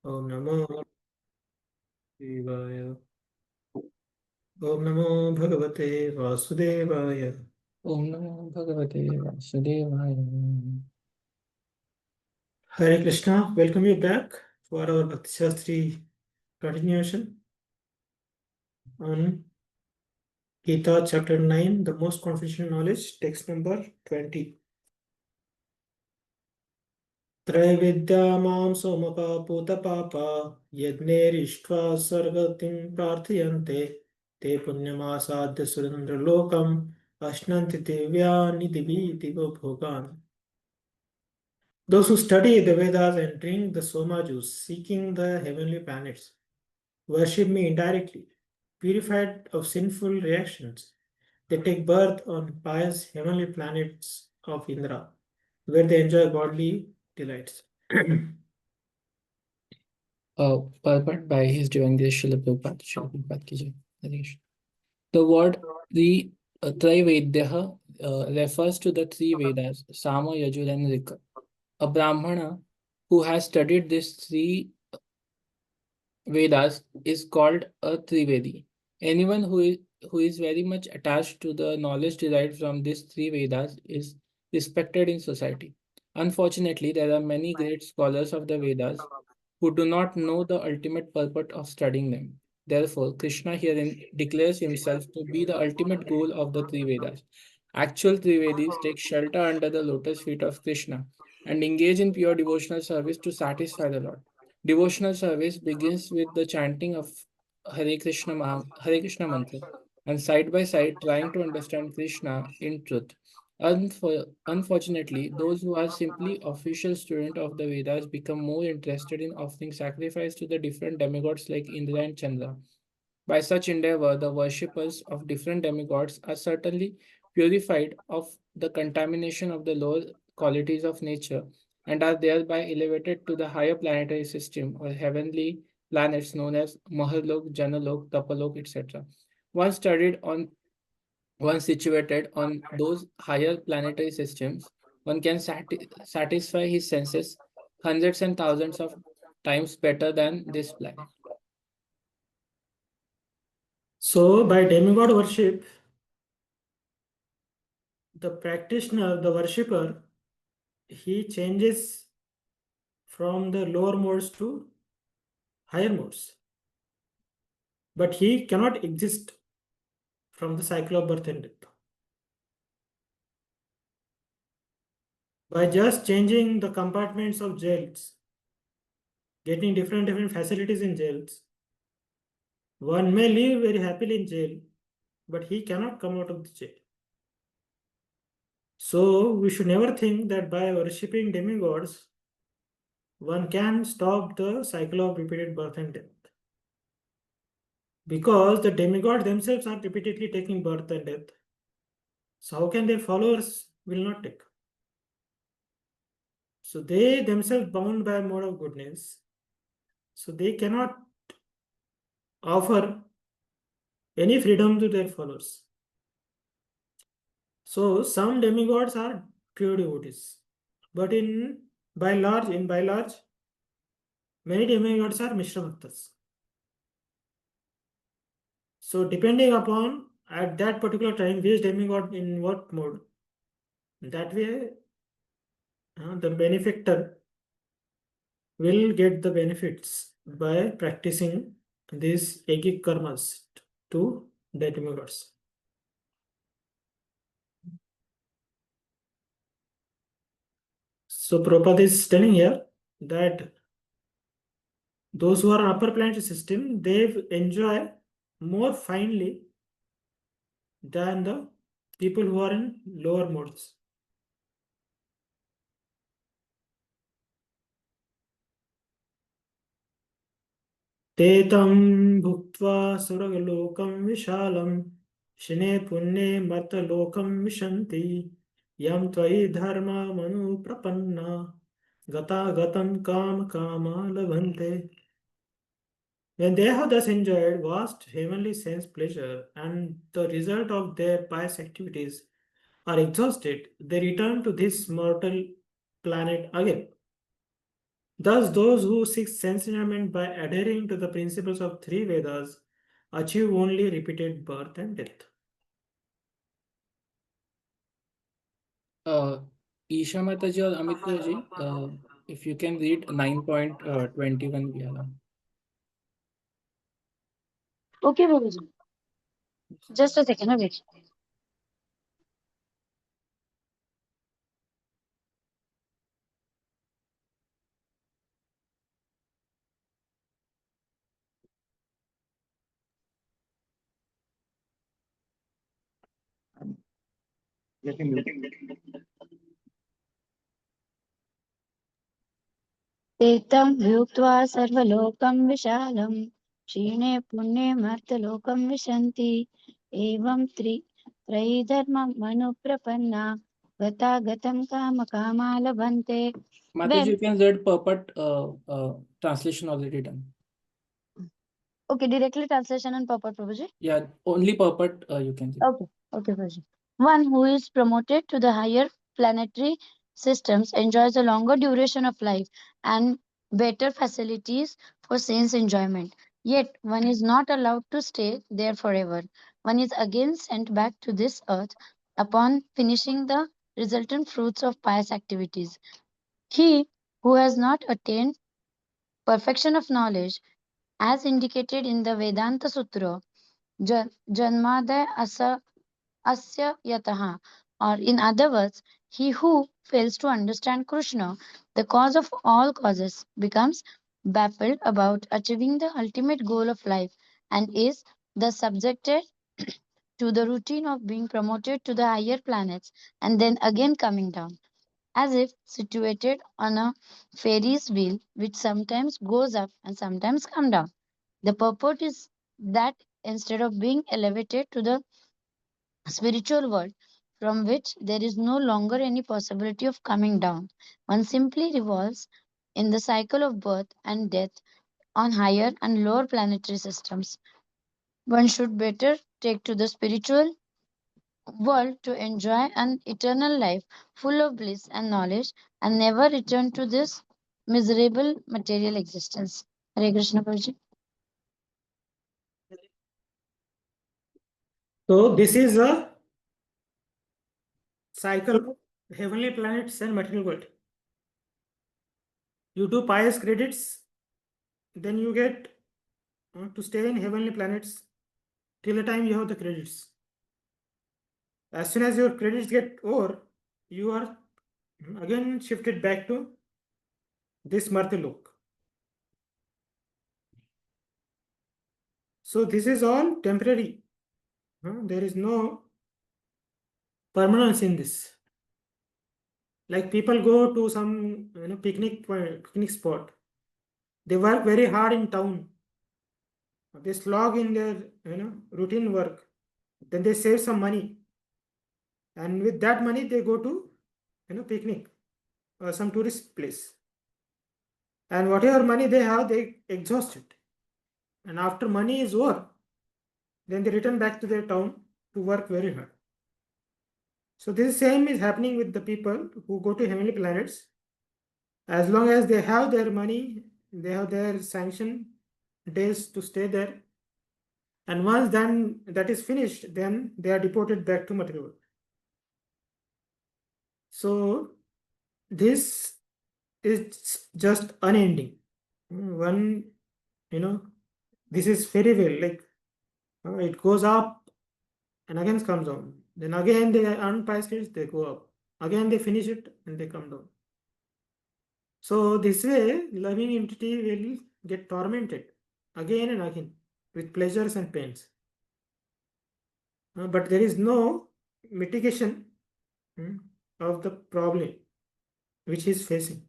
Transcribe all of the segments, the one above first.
Om Namo Shivaya. Om Namo Bhagavate Vasudevaya. Om Namo Bhagavate Vasudevaya. Hare Krishna, welcome you back for our Bhakti Shastri continuation on Gita chapter 9, the most confidential knowledge, text number 20. Traividyamam somapa putapapa yajnerištva sargatim prarthayante te punyamasadya surendra lokam ashnanti divyani divi divo bhogan. Those who study the Vedas and drink the Soma juice, seeking the heavenly planets, worship me indirectly, purified of sinful reactions. They take birth on pious heavenly planets of Indra, where they enjoy godly delights. Purport by His Divine Grace Srila Prabhupada. Srila Prabhupada ki jai. Hare Krishna. The word Traivedya refers to the three Vedas, Sama, Yajur, and Rika. A Brahmana who has studied these three Vedas is called a Trivedi. Anyone who is very much attached to the knowledge derived from these three Vedas is respected in society. Unfortunately, there are many great scholars of the Vedas who do not know the ultimate purport of studying them. Therefore, Krishna herein declares himself to be the ultimate goal of the three Vedas. Actual Trivedis take shelter under the lotus feet of Krishna and engage in pure devotional service to satisfy the Lord. Devotional service begins with the chanting of Hare Krishna mantra, and side by side trying to understand Krishna in truth. Unfortunately, those who are simply official students of the Vedas become more interested in offering sacrifice to the different demigods like Indra and Chandra. By such endeavor, the worshippers of different demigods are certainly purified of the contamination of the lower qualities of nature and are thereby elevated to the higher planetary system or heavenly planets known as Mahalok, Janalok, Tapalok, etc. Once studied on Once situated on those higher planetary systems, one can satisfy his senses hundreds and thousands of times better than this planet. So, by demigod worship, the practitioner, the worshipper, he changes from the lower modes to higher modes. But he cannot exist from the cycle of birth and death. By just changing the compartments of jails, getting different facilities in jails, one may live very happily in jail, but he cannot come out of the jail. So we should never think that by worshipping demigods, one can stop the cycle of repeated birth and death. Because the demigods themselves are repeatedly taking birth and death. So how can their followers will not take? So they themselves bound by a mode of goodness. So they cannot offer any freedom to their followers. So some demigods are pure devotees. But by large, many demigods are Mishra Bhaktas. So depending upon at that particular time which demigod in what mode, that way the benefactor will get the benefits by practicing these egic karmas to the demigods. So Prabhupada is telling here that those who are in upper planetary system, they enjoy more finely than the people who are in lower modes. Te tam bhuktva suragalokamvishalam shine punne matalokam vishanti yam tvai dharma manu prapanna gata gatam kama labhante. When they have thus enjoyed vast heavenly sense pleasure and the result of their pious activities are exhausted, they return to this mortal planet again. Thus, those who seek sense enjoyment by adhering to the principles of three Vedas achieve only repeated birth and death. Isha Mataji or Amitaji, if you can read 9.21 Vyala. Okay, Babuji. Just a second, wait. एतं भुक्त्वा सर्वलोकं विशालं क्षीणे पुण्ये मर्त्यलोकं विशन्ति एवं त्रैधर्ममनुप्रपन्ना गतागतं कामकामा लभन्ते. Mataji, you can read purport, translation already done. Okay, directly translation and purport, Prabhuji. Yeah, only purport you can read. Okay, Prabhuji. One who is promoted to the higher planetary systems enjoys a longer duration of life and better facilities for sense enjoyment. Yet, one is not allowed to stay there forever. One is again sent back to this earth upon finishing the resultant fruits of pious activities. He who has not attained perfection of knowledge, as indicated in the Vedanta Sutra, Janmadaya Asya Yataha, or in other words, he who fails to understand Krishna, the cause of all causes, becomes baffled about achieving the ultimate goal of life and is thus subjected to the routine of being promoted to the higher planets and then again coming down, as if situated on a Ferris wheel which sometimes goes up and sometimes come down. The purport is that instead of being elevated to the spiritual world from which there is no longer any possibility of coming down, one simply revolves in the cycle of birth and death on higher and lower planetary systems. One should better take to the spiritual world to enjoy an eternal life full of bliss and knowledge and never return to this miserable material existence. Hare Krishna Prabhuji. So, this is a cycle of heavenly planets and material world. You do pious credits, then you get to stay in heavenly planets till the time you have the credits. As soon as your credits get over, you are again shifted back to this Martilok. So this is all temporary. There is no permanence in this. Like people go to some picnic spot. They work very hard in town. They slog in their routine work. Then they save some money, and with that money they go to picnic or some tourist place. And whatever money they have, they exhaust it. And after money is over, then they return back to their town to work very hard. So this same is happening with the people who go to heavenly planets. As long as they have their money, they have their sanction days to stay there. And once then that is finished, then they are deported back to material world. So this is just unending. One, this is very well, like it goes up and again comes down. Then again they earn pious credits, they go up. Again they finish it and they come down. So this way, loving entity will get tormented again and again with pleasures and pains. But there is no mitigation of the problem which he is facing.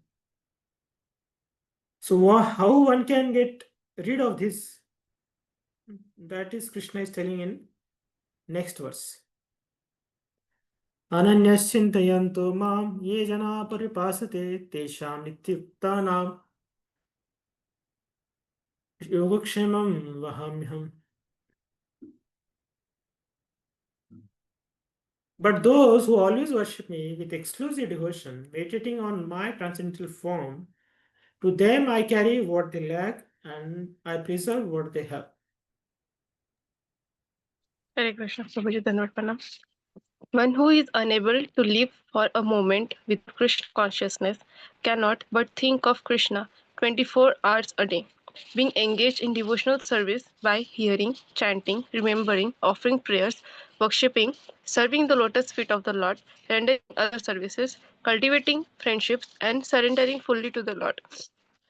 So how one can get rid of this? That is Krishna is telling in next verse. Ananyascintayanto mam ye jana paripasate tesham nityuktanam yogakshemam vahamyam. But those who always worship me with exclusive devotion, meditating on my transcendental form, To them I carry what they lack, and I preserve what they have. Hare Krishna, Prabhuji, Dhanavad Pranam. One who is unable to live for a moment with Krishna consciousness cannot but think of Krishna 24 hours a day. Being engaged in devotional service by hearing, chanting, remembering, offering prayers, worshipping, serving the lotus feet of the Lord, rendering other services, cultivating friendships, and surrendering fully to the Lord.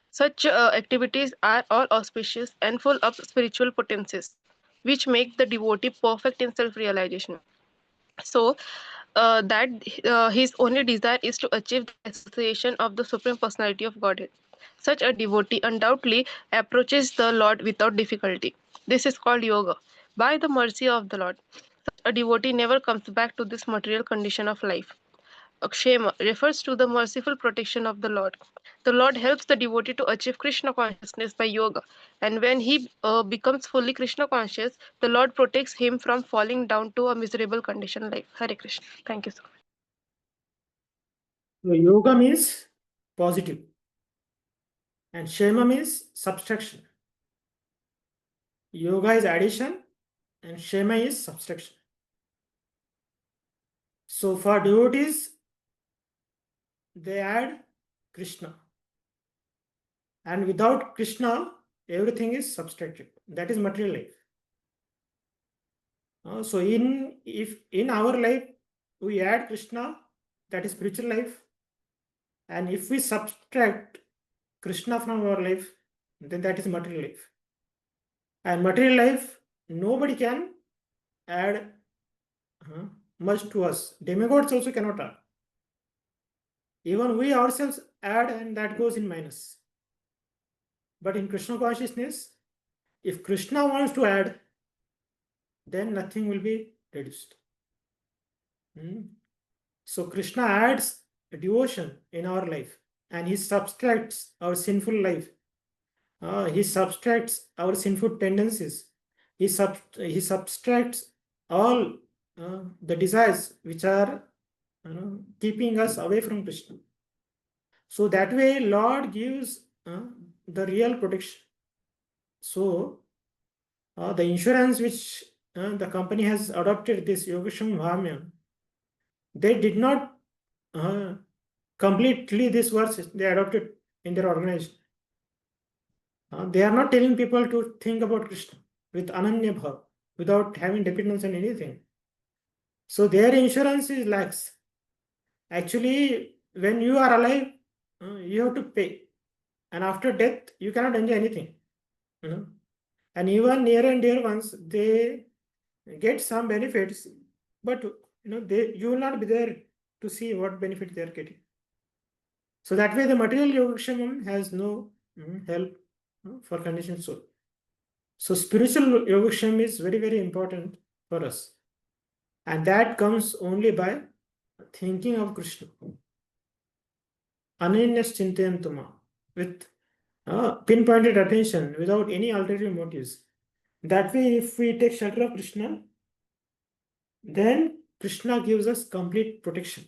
Such activities are all auspicious and full of spiritual potencies, which make the devotee perfect in self realization. So, that his only desire is to achieve the association of the Supreme Personality of Godhead. Such a devotee undoubtedly approaches the Lord without difficulty. This is called yoga. By the mercy of the Lord, such a devotee never comes back to this material condition of life. Akshema refers to the merciful protection of the Lord. The Lord helps the devotee to achieve Krishna consciousness by yoga, and when he becomes fully Krishna conscious, the Lord protects him from falling down to a miserable condition like Hare Krishna. Thank you so much. So yoga means positive, and shema means subtraction. Yoga is addition, and shema is subtraction. So for devotees, they add Krishna, and without Krishna, everything is subtracted. That is material life. So if in our life we add Krishna, that is spiritual life, and if we subtract Krishna from our life, then that is material life. And material life, nobody can add much to us. Demigods also cannot add. Even we ourselves add, and that goes in minus. But in Krishna consciousness, if Krishna wants to add, then nothing will be reduced. So Krishna adds devotion in our life, and he subtracts our sinful life. He subtracts our sinful tendencies. He subtracts all the desires which are keeping us away from Krishna. So that way, Lord gives the real protection. So the insurance which the company has adopted, this Yogesham Bhamyam, they did not completely this verse they adopted in their organization. They are not telling people to think about Krishna with Ananya Bhav, without having dependence on anything. So their insurance is lakhs. Actually, when you are alive, you have to pay. And after death, you cannot enjoy anything. And even near and dear ones, they get some benefits, but you will not be there to see what benefit they are getting. So that way, the material yogashamam has no help for conditioned soul. So spiritual yogasham is very, very important for us, and that comes only by thinking of Krishna. Ananyas chintayantuma, with pinpointed attention, without any ulterior motives. That way, if we take shelter of Krishna, then Krishna gives us complete protection.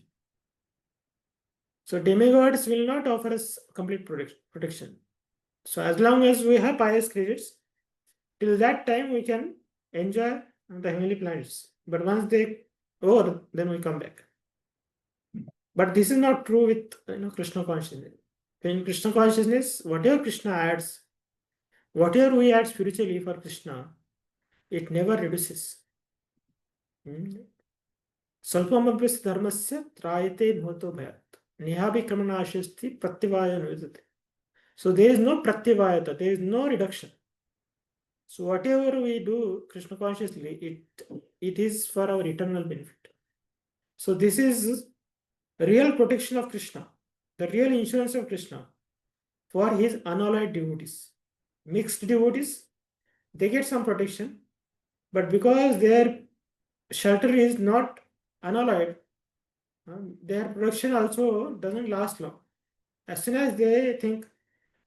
So demigods will not offer us complete protection. So as long as we have pious credits, till that time we can enjoy the heavenly planets. But once they over, then we come back. But this is not true with Krishna consciousness. In Krishna consciousness, whatever Krishna adds, whatever we add spiritually for Krishna, it never reduces. Salpamabhyas dharmasya trayate bhato bhayat. Nihabhikramanashasti pratyavaya nuyate. So there is no pratyavayata, there is no reduction. So whatever we do Krishna consciously, it is for our eternal benefit. So this is real protection of Krishna, the real insurance of Krishna for his unalloyed devotees. Mixed devotees, they get some protection, but because their shelter is not unalloyed, their protection also doesn't last long. As soon as they think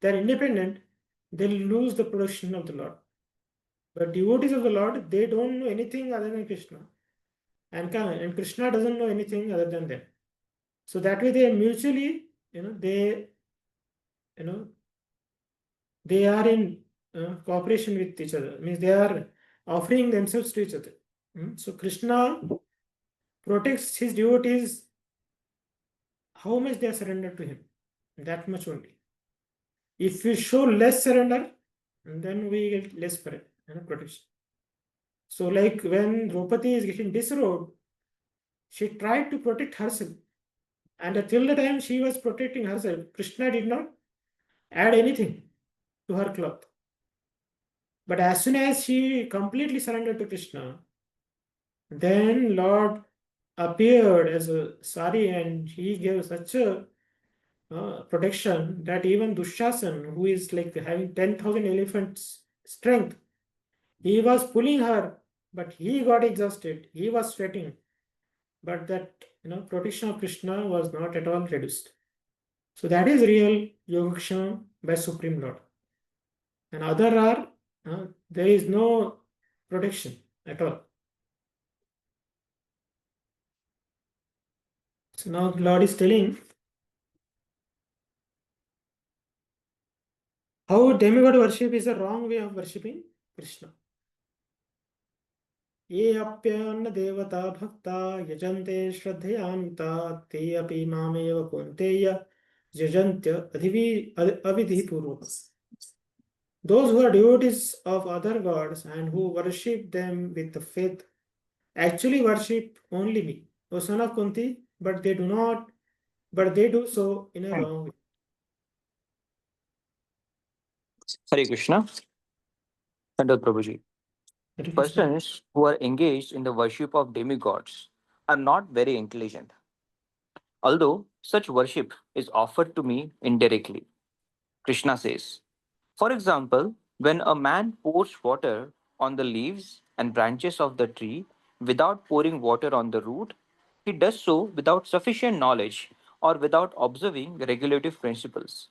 they're independent, they'll lose the protection of the Lord. But devotees of the Lord, they don't know anything other than Krishna. And Krishna doesn't know anything other than them. So that way they mutually, they they are in cooperation with each other, means they are offering themselves to each other. So Krishna protects his devotees how much they are surrendered to him, that much only. If we show less surrender, then we get less protection. So like when Draupadi is getting disrobed, she tried to protect herself, and till the time she was protecting herself, Krishna did not add anything to her cloth. But as soon as she completely surrendered to Krishna, then Lord appeared as a sari, and he gave such a protection that even Dushasan, who is like having 10,000 elephants strength, he was pulling her, but he got exhausted. He was sweating, but that protection of Krishna was not at all reduced. So that is real Yogakshama by Supreme Lord. And other are there is no protection at all. So now Lord is telling how demigod worship is a wrong way of worshipping Krishna. ये अप्यन्न देवता भक्ता यजन्ते श्रद्धयान्विता ते अपि मामेव कौन्तेय यजन्त्य अविधिपूर्वकम्. Those who are devotees of other gods and who worship them with the faith actually worship only me, O son of Kunti, but they do so in a wrong way. Hare Krishna. Thank Prabhuji. Hare Krishna. Persons who are engaged in the worship of demigods are not very intelligent, although such worship is offered to me indirectly. Krishna says, for example, when a man pours water on the leaves and branches of the tree without pouring water on the root, he does so without sufficient knowledge or without observing regulative principles.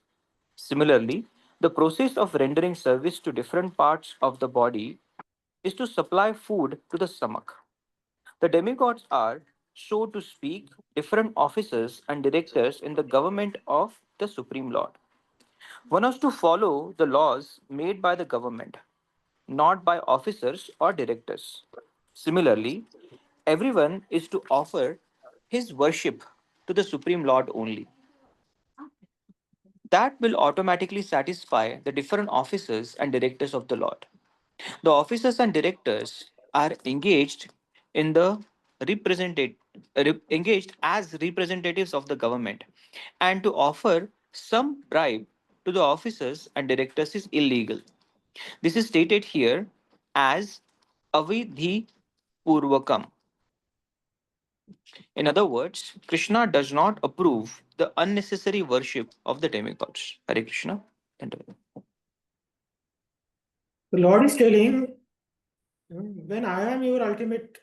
Similarly, the process of rendering service to different parts of the body is to supply food to the stomach. The demigods are, so to speak, different officers and directors in the government of the Supreme Lord. One has to follow the laws made by the government, not by officers or directors. Similarly, everyone is to offer his worship to the Supreme Lord only. That will automatically satisfy the different officers and directors of the Lord. The officers and directors are engaged in the engaged as representatives of the government, and to offer some bribe to the officers and directors is illegal. This is stated here as avidhi purvakam. In other words, Krishna does not approve the unnecessary worship of the demigods. Hare Krishna. The Lord is telling, when I am your ultimate,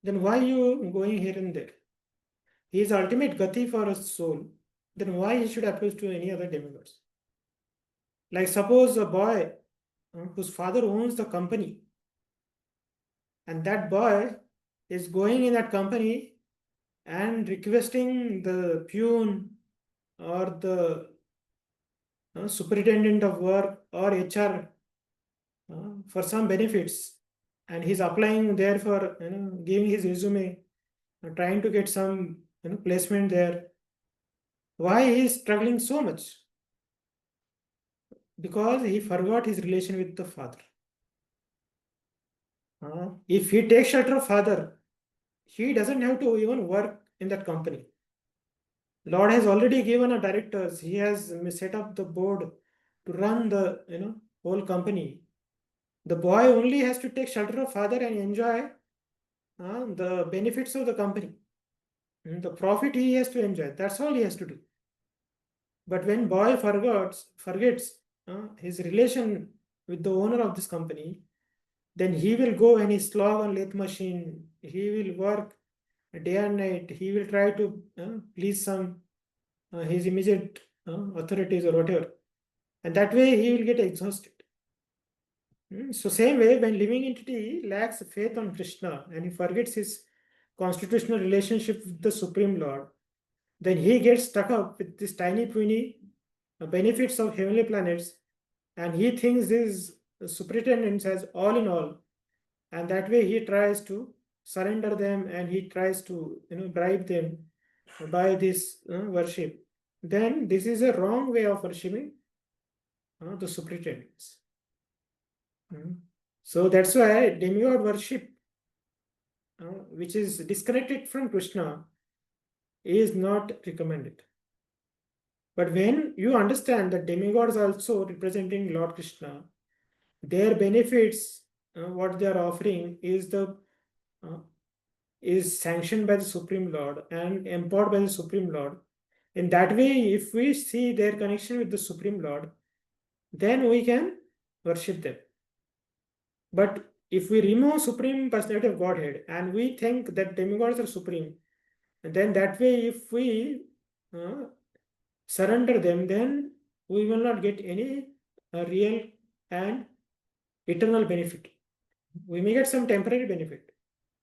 then why you going here and there? He is ultimate gati for a soul. Then why he should approach to any other demigods? Like suppose a boy whose father owns the company, and that boy is going in that company and requesting the peon or the superintendent of work or HR for some benefits, and he's applying there for giving his resume, trying to get some placement there. Why he is struggling so much? Because he forgot his relation with the father. If he takes shelter of father, he doesn't have to even work in that company. Lord has already given a directors. He has set up the board to run the whole company. The boy only has to take shelter of father and enjoy the benefits of the company. The profit he has to enjoy. That's all he has to do. But when boy forgets his relation with the owner of this company, then he will go and he slog on lathe machine. He will work day and night. He will try to please some his immediate authorities or whatever, and that way he will get exhausted. So same way, when living entity lacks faith on Krishna and he forgets his constitutional relationship with the Supreme Lord, then he gets stuck up with this tiny puny benefits of heavenly planets, and he thinks his superintendents as all in all, and that way he tries to surrender them and he tries to bribe them by this worship. Then this is a wrong way of worshipping the superintendents. So that's why demigod worship, which is disconnected from Krishna, is not recommended. But when you understand that demigods are also representing Lord Krishna, their benefits, what they are offering, is sanctioned by the Supreme Lord and empowered by the Supreme Lord. In that way, if we see their connection with the Supreme Lord, then we can worship them. But if we remove Supreme Personality of Godhead and we think that demigods are supreme, then that way, if we surrender them, then we will not get any real and eternal benefit. We may get some temporary benefit,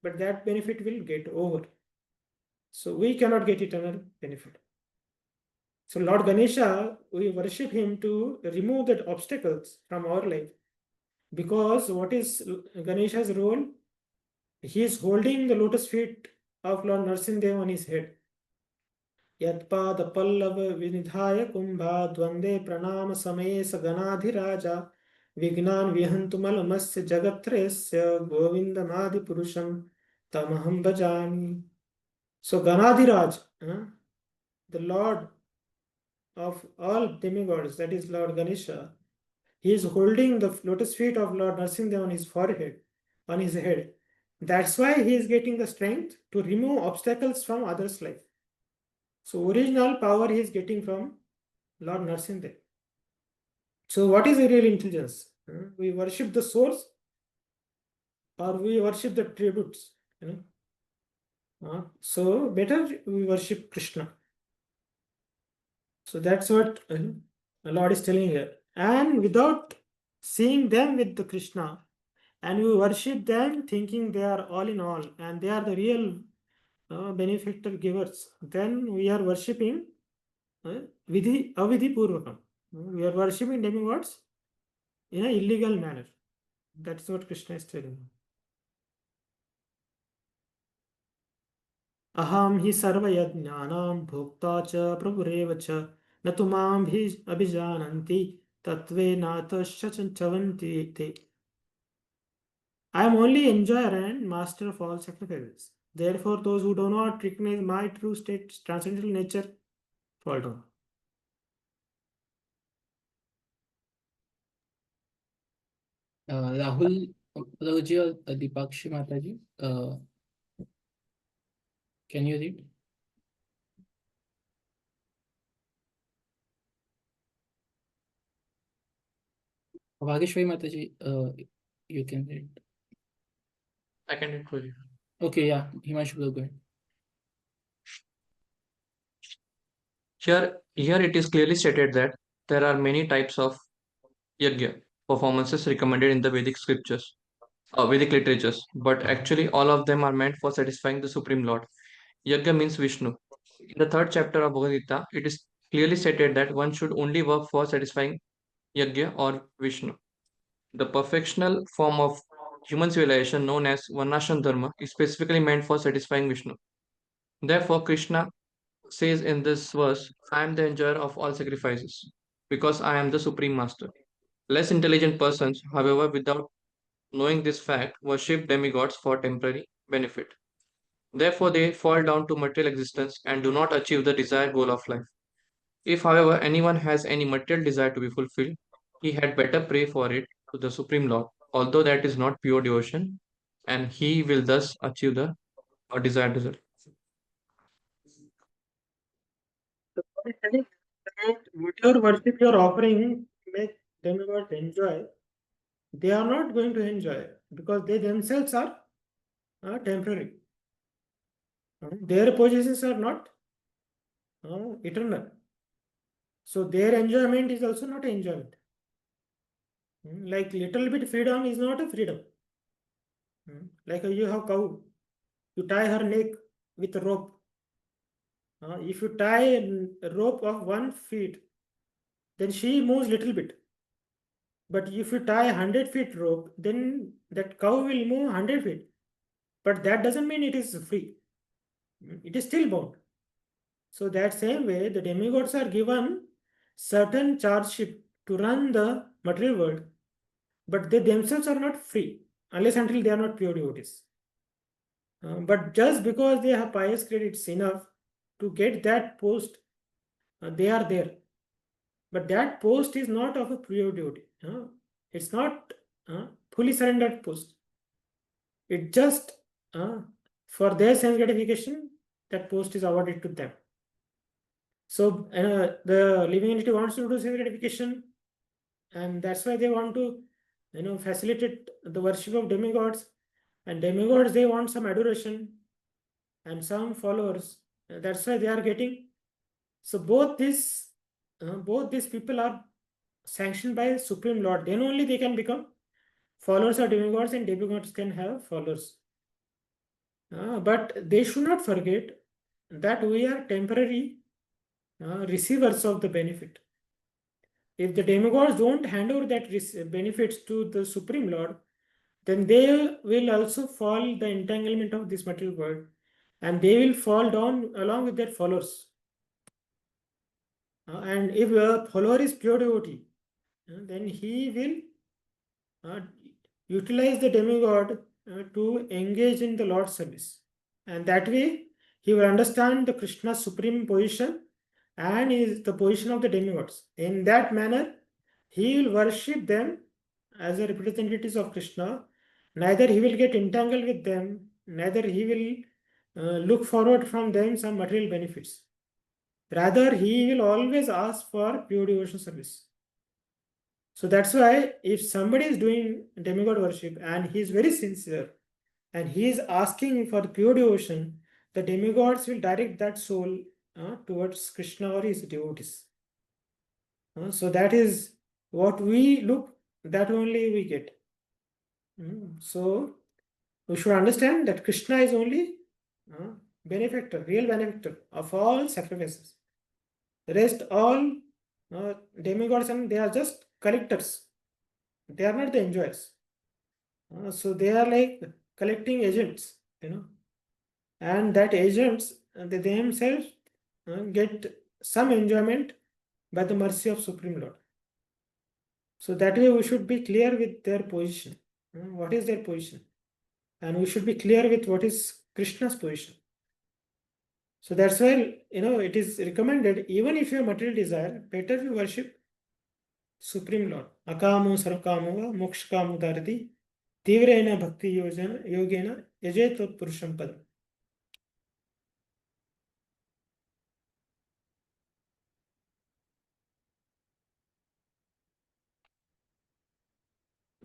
but that benefit will get over. So we cannot get eternal benefit. So Lord Ganesha, we worship him to remove the obstacles from our life. Because what is Ganesha's role? He is holding the lotus feet of Lord Narsimdev on his head. Yatpada Pallava Vinidhaya Kumbha Dvande Pranama Samaye Saganadhiraja Vignan Vihantumalamasya Jagatresya Govindamadi Purusham Tamaham Bhajami. So Ganadhiraj, the Lord of all demigods, that is Lord Ganesha, he is holding the lotus feet of Lord Narsimdev on his forehead, on his head. That's why he is getting the strength to remove obstacles from others' life. So original power he is getting from Lord Narsimdev. So what is the real intelligence? We worship the source or we worship the tributes? So better we worship Krishna. So that's what the Lord is telling here. And without seeing them with the Krishna, and we worship them thinking they are all in all and they are the real benefactor givers, then we are worshipping vidhi avidhi purvakam. We are worshipping demigods in an illegal manner. That's what Krishna is telling. Aham hi sarvayajnanam bhokta cha prabhureva cha natumam abhijananti tatve natasya chavanti te. I am only enjoyer and master of all sacrifices. Therefore, those who do not recognize my true state, transcendental nature, fall down. Rahul Raji or Dipakshi Mataji, can you read? Bhageshwari Mataji, you can read. I can read for you. Okay, yeah, Himanshu will go ahead. Here it is clearly stated that there are many types of yajna performances recommended in the Vedic scriptures, Vedic literatures, but actually all of them are meant for satisfying the Supreme Lord. Yajna means Vishnu. In the third chapter of Bhagavad Gita, it is clearly stated that one should only work for satisfying yajna or Vishnu. The perfectional form of human civilization known as Varnashram Dharma is specifically meant for satisfying Vishnu. Therefore, Krishna says in this verse, I am the enjoyer of all sacrifices, because I am the supreme master. Less intelligent persons, however, without knowing this fact, worship demigods for temporary benefit. Therefore, they fall down to material existence and do not achieve the desired goal of life. If, however, anyone has any material desire to be fulfilled, he had better pray for it to the Supreme Lord, although that is not pure devotion, and he will thus achieve the desired result. Whatever worship you are offering, make demigods enjoy. They are not going to enjoy because they themselves are temporary. Their positions are not eternal. So their enjoyment is also not enjoyment. Like little bit freedom is not a freedom. Like you have cow, you tie her neck with a rope. If you tie a rope of 1 feet, then she moves little bit. But if you tie 100 feet rope, then that cow will move 100 feet. But that doesn't mean it is free. It is still bound. So that same way, the demigods are given certain chargeship to run the material world, but they themselves are not free unless until they are not pure devotees. But just because they have pious credits enough to get that post, they are there. But that post is not of a pure devotee. It's not fully surrendered post. It just for their sense gratification, that post is awarded to them. So the living entity wants to do sense gratification, and that's why they want to facilitate the worship of demigods. And demigods, they want some adoration and some followers. That's why they are getting. So both these people are sanctioned by Supreme Lord. Then only they can become followers of demigods, and demigods can have followers. But they should not forget that we are temporary receivers of the benefit. If the demigods don't hand over that benefits to the Supreme Lord, then they will also fall the entanglement of this material world, and they will fall down along with their followers. And if a follower is pure devotee, then he will utilize the demigod to engage in the Lord's service. And that way, he will understand the Krishna's supreme position and is the position of the demigods. In that manner, he will worship them as a representatives of Krishna. Neither he will get entangled with them, neither he will look forward from them some material benefits. Rather, he will always ask for pure devotion service. So that's why if somebody is doing demigod worship and he is very sincere and he is asking for pure devotion, the demigods will direct that soul towards Krishna or his devotees. So that is what we look, that only we get. So we should understand that Krishna is only benefactor, real benefactor of all sacrifices. The rest, all demigods, and they are just collectors. They are not the enjoyers. So they are like collecting agents, and that agents, they themselves get some enjoyment by the mercy of Supreme Lord. So that way we should be clear with their position. What is their position? And we should be clear with what is Krishna's position. So that's why, it is recommended, even if you have material desire, better you worship Supreme Lord. Akamo sarvakamo va mokshakamo dharati tivrena bhakti yogena yajet purusham padam.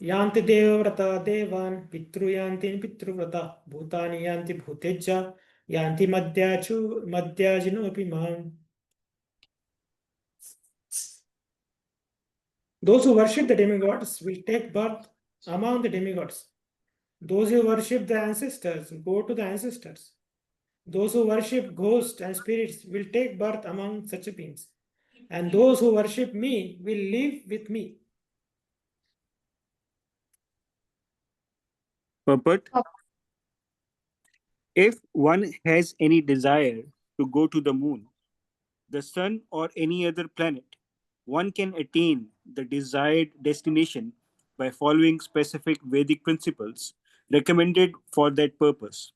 Yanti devavrata devan pitru yanti pitruvrata bhutani yanti bhuteja yanti madhyajino api mam. Those who worship the demigods will take birth among the demigods. Those who worship the ancestors go to the ancestors. Those who worship ghosts and spirits will take birth among such beings. And those who worship me will live with me. Purport: if one has any desire to go to the moon, the sun, or any other planet, one can attain the desired destination by following specific Vedic principles recommended for that purpose,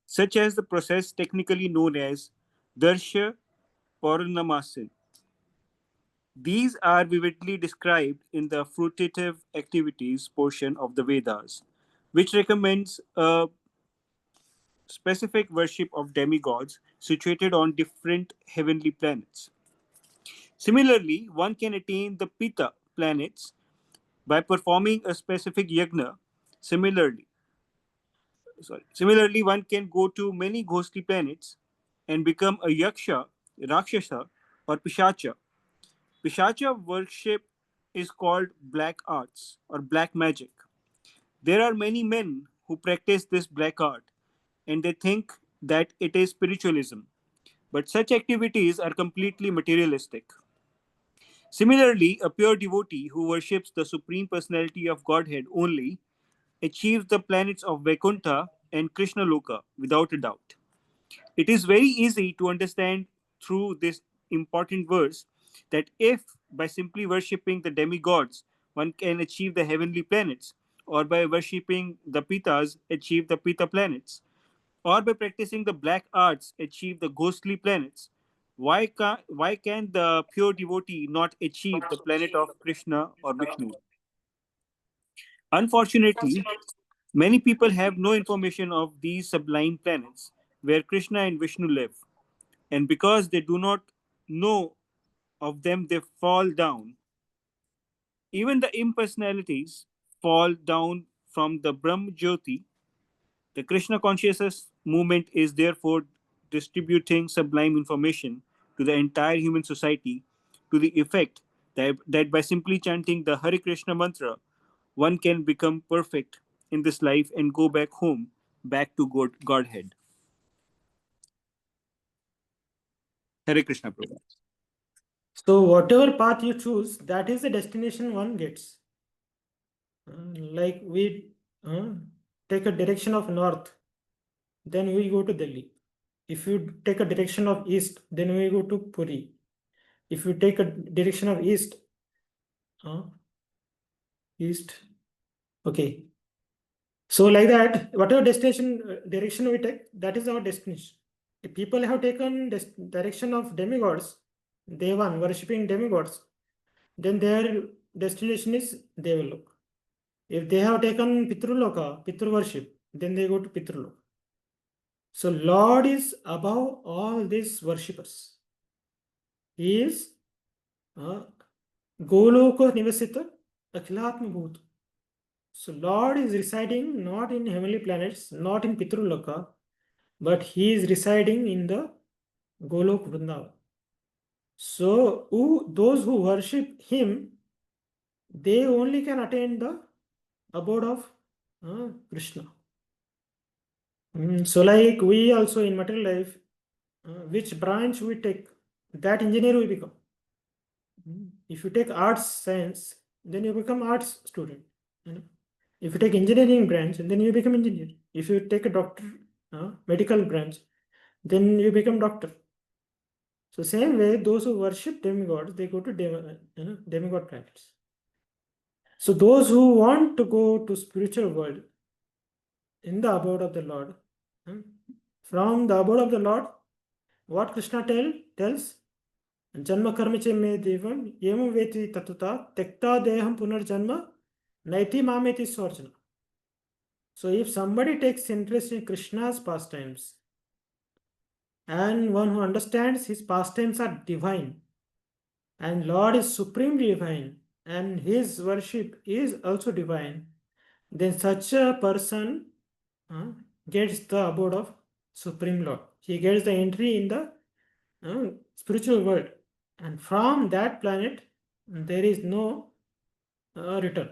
such as the process technically known as Darsha Paurnamasin. These are vividly described in the fruitative activities portion of the Vedas, which recommends a specific worship of demigods situated on different heavenly planets. Similarly, one can attain the Pita planets by performing a specific yagna. Similarly, one can go to many ghostly planets and become a yaksha, rakshasa, or pishacha. Pishacha worship is called black arts or black magic. There are many men who practice this black art and they think that it is spiritualism. But such activities are completely materialistic. Similarly, a pure devotee who worships the Supreme Personality of Godhead only achieves the planets of Vaikuntha and Krishna Loka without a doubt. It is very easy to understand through this important verse that if by simply worshipping the demigods one can achieve the heavenly planets, or by worshipping the Pitas achieve the Pita planets, or by practicing the black arts achieve the ghostly planets, why can the pure devotee not achieve the planet of Krishna or Vishnu? Unfortunately, many people have no information of these sublime planets where Krishna and Vishnu live, and because they do not know of them, they fall down. Even the impersonalities fall down from the Brahm Jyoti. The Krishna consciousness movement is therefore distributing sublime information to the entire human society to the effect that by simply chanting the Hare Krishna mantra, one can become perfect in this life and go back home, back to Godhead. Hare Krishna, Prabhu. So whatever path you choose, that is the destination one gets. Like we take a direction of north, then we go to Delhi. If you take a direction of east, then we go to Puri. If you take a direction of east, okay. So like that, whatever direction we take, that is our destination. If people have taken direction of demigods, Devan, worshipping demigods, then their destination is Devalok. If they have taken Pitruloka, Pitru worship, then they go to Pitrulok. So Lord is above all these worshippers. He is Goloko Nivasita Akhilatma Bhut. So Lord is residing not in heavenly planets, not in Pitrulaka, but he is residing in the Golok Vrindavan. So those who worship him, they only can attain the abode of Krishna. So like we also in material life, which branch we take, that engineer we become. If you take arts science, then you become arts student. If you take engineering branch, then you become engineer. If you take a doctor, medical branch, then you become doctor. So same way, those who worship demigods, they go to demigod planets. So those who want to go to spiritual world in the abode of the Lord, from the abode of the Lord, what Krishna tells, Janma karma che me devam yema veti tatuta tekta deham punarjanma naiti mameti swarjana. So if somebody takes interest in Krishna's pastimes, and one who understands his pastimes are divine, and Lord is supremely divine, and his worship is also divine, then such a person gets the abode of Supreme Lord. He gets the entry in the spiritual world, and from that planet there is no return.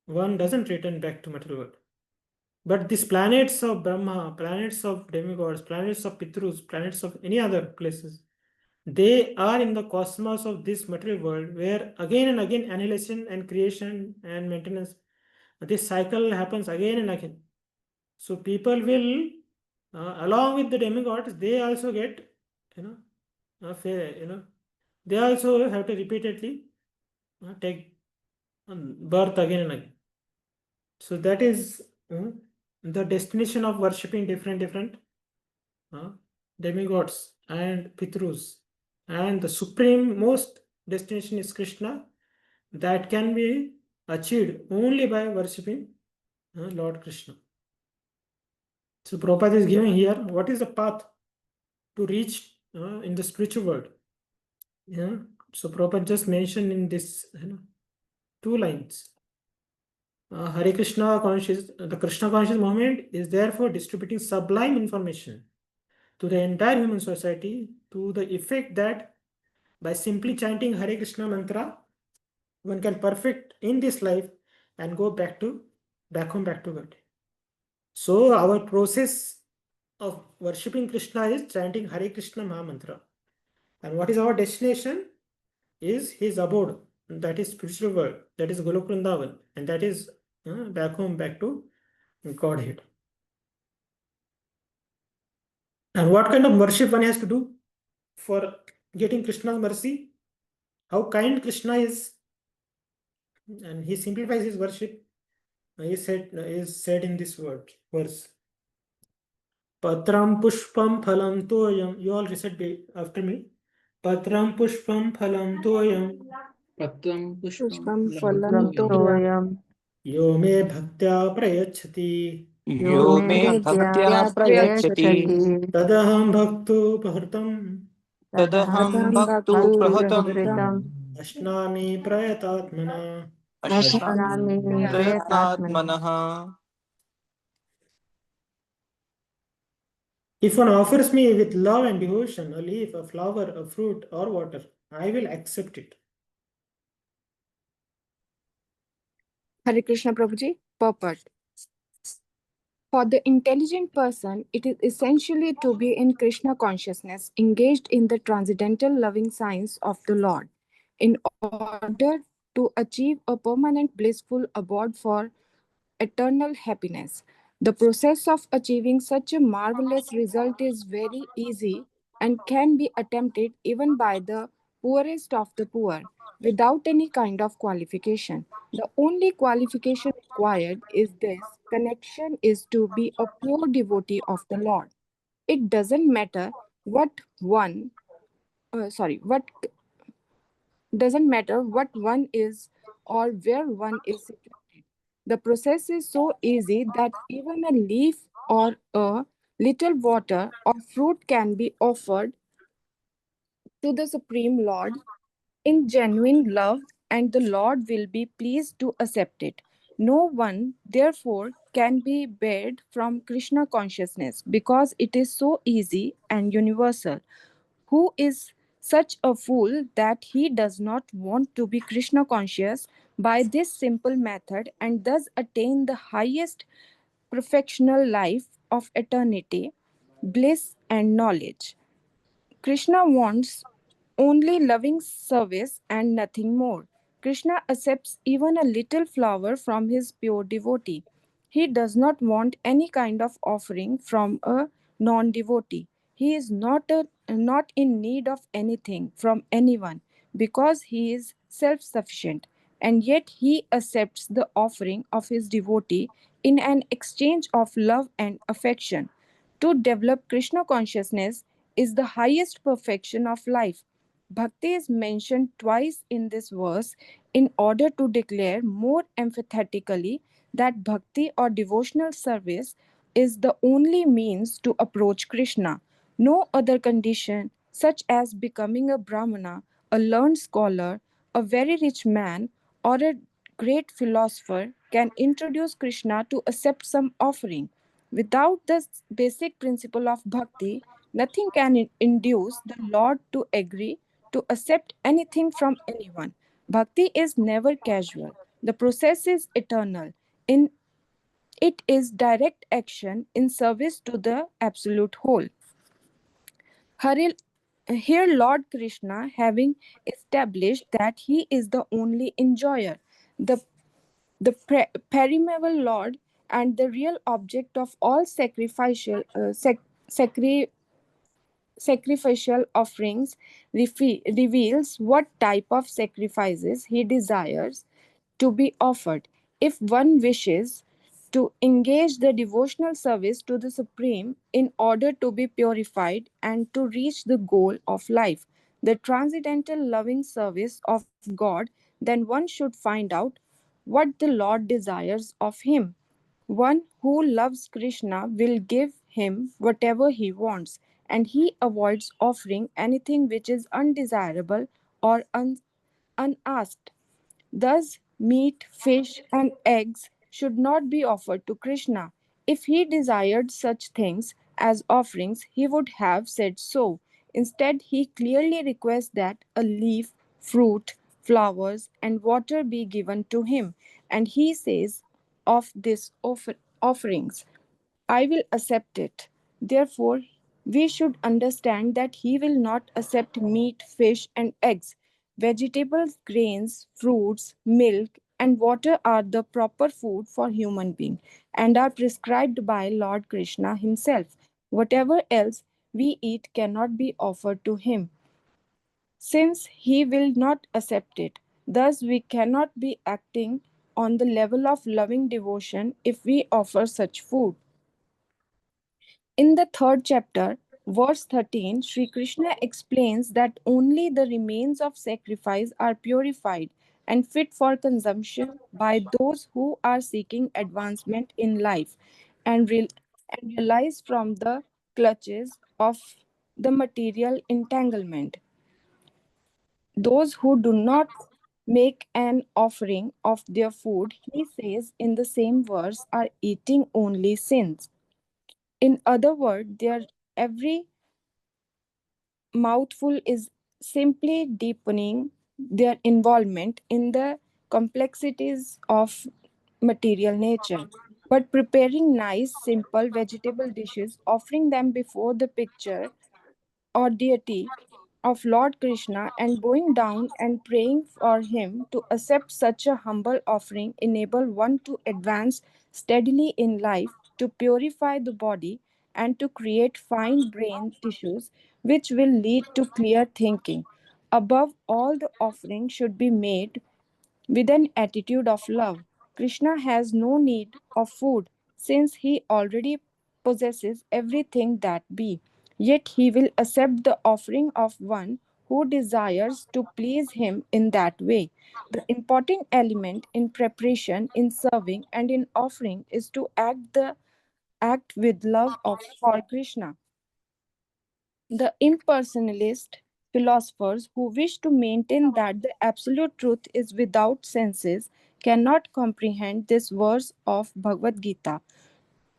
One doesn't return back to material world. But these planets of Brahma, planets of demigods, planets of Pitrus, planets of any other places, they are in the cosmos of this material world where again and again annihilation and creation and maintenance, this cycle happens again and again. So people will, along with the demigods, they also get, they also have to repeatedly take birth again and again. So that is the destination of worshipping different demigods and Pitrus. And the supreme most destination is Krishna, that can be achieved only by worshipping Lord Krishna. So Prabhupada is giving here what is the path to reach in the spiritual world. Yeah. So Prabhupada just mentioned in this 2 lines. Hare Krishna conscious, the Krishna conscious movement is therefore distributing sublime information to the entire human society to the effect that by simply chanting Hare Krishna mantra, one can perfect in this life and go back home, back to God. So our process of worshipping Krishna is chanting Hare Krishna Maha Mantra. And what is our destination? is his abode, that is spiritual world, that is Golok Vrindavan, and that is back home, back to Godhead. And what kind of worship one has to do for getting Krishna's mercy? How kind Krishna is, and he simplifies his worship. Is said in this verse. Patram pushpam phalam toyam. You all recite after me. Patram pushpam phalam toyam. Patram Pushpam pushpam phalam phalam toyam. Yo me bhaktya prayachati. Yo me bhaktya prayachati Prayachati. Tadaham bhakto pahritam. tadaham Tadaham bhaktu bhaktu prahatam prahritam. Ashnami prayatatmana. Ashnami prayatatmana. prayatnatmanaha. If one offers me with love and devotion a leaf, a flower, a fruit, or water, I will accept it. Hare Krishna Prabhuji. Purport. For the intelligent person, it is essentially to be in Krishna consciousness, engaged in the transcendental loving science of the Lord, in order to achieve a permanent blissful abode for eternal happiness. The process of achieving such a marvelous result is very easy and can be attempted even by the poorest of the poor without any kind of qualification. The only qualification required is this: connection is to be a pure devotee of the Lord. It doesn't matter what doesn't matter what one is or where one is situated. The process is so easy that even a leaf or a little water or fruit can be offered to the Supreme Lord in genuine love, and the Lord will be pleased to accept it. No one, therefore, can be barred from Krishna consciousness because it is so easy and universal. Who is such a fool that he does not want to be Krishna conscious by this simple method and thus attain the highest perfectional life of eternity, bliss, and knowledge? Krishna wants only loving service and nothing more. Krishna accepts even a little flower from his pure devotee. He does not want any kind of offering from a non devotee. He is not in need of anything from anyone because he is self sufficient, and yet he accepts the offering of his devotee in an exchange of love and affection. To develop Krishna consciousness is the highest perfection of life. Bhakti is mentioned twice in this verse in order to declare more emphatically that bhakti or devotional service is the only means to approach Krishna. No other condition, such as becoming a Brahmana, a learned scholar, a very rich man, or a great philosopher, can introduce Krishna to accept some offering. Without the basic principle of bhakti, nothing can induce the Lord to agree to accept anything from anyone. Bhakti is never casual. The process is eternal. In it is direct action in service to the absolute whole. Here, Lord Krishna, having established that he is the only enjoyer, the perennial Lord, and the real object of all sacri- sacrificial offerings, reveals what type of sacrifices he desires to be offered. If one wishes to engage the devotional service to the Supreme in order to be purified and to reach the goal of life, the transcendental loving service of God, then one should find out what the Lord desires of him. One who loves Krishna will give him whatever he wants, and he avoids offering anything which is undesirable or unasked. Thus, meat, fish, and eggs should not be offered to Krishna. If he desired such things as offerings, he would have said so. Instead, he clearly requests that a leaf, fruit, flowers, and water be given to him. And he says of these offerings, I will accept it. Therefore, we should understand that he will not accept meat, fish, and eggs. Vegetables, grains, fruits, milk, and water are the proper food for human being and are prescribed by Lord Krishna himself. Whatever else we eat cannot be offered to him, since he will not accept it. Thus, we cannot be acting on the level of loving devotion if we offer such food. In the third chapter, verse 13, Sri Krishna explains that only the remains of sacrifice are purified and fit for consumption by those who are seeking advancement in life and, and realize from the clutches of the material entanglement. Those who do not make an offering of their food, he says in the same verse, are eating only sins. In other words, their every mouthful is simply deepening their involvement in the complexities of material nature. But preparing nice, simple vegetable dishes, offering them before the picture or deity of Lord Krishna, and bowing down and praying for him to accept such a humble offering enable one to advance steadily in life, to purify the body, and to create fine brain tissues which will lead to clear thinking. Above all, the offering should be made with an attitude of love. Krishna has no need of food since he already possesses everything that be. Yet he will accept the offering of one who desires to please him in that way. The important element in preparation, in serving, and in offering is to act with love for Krishna. The impersonalist philosophers who wish to maintain that the absolute truth is without senses cannot comprehend this verse of Bhagavad Gita.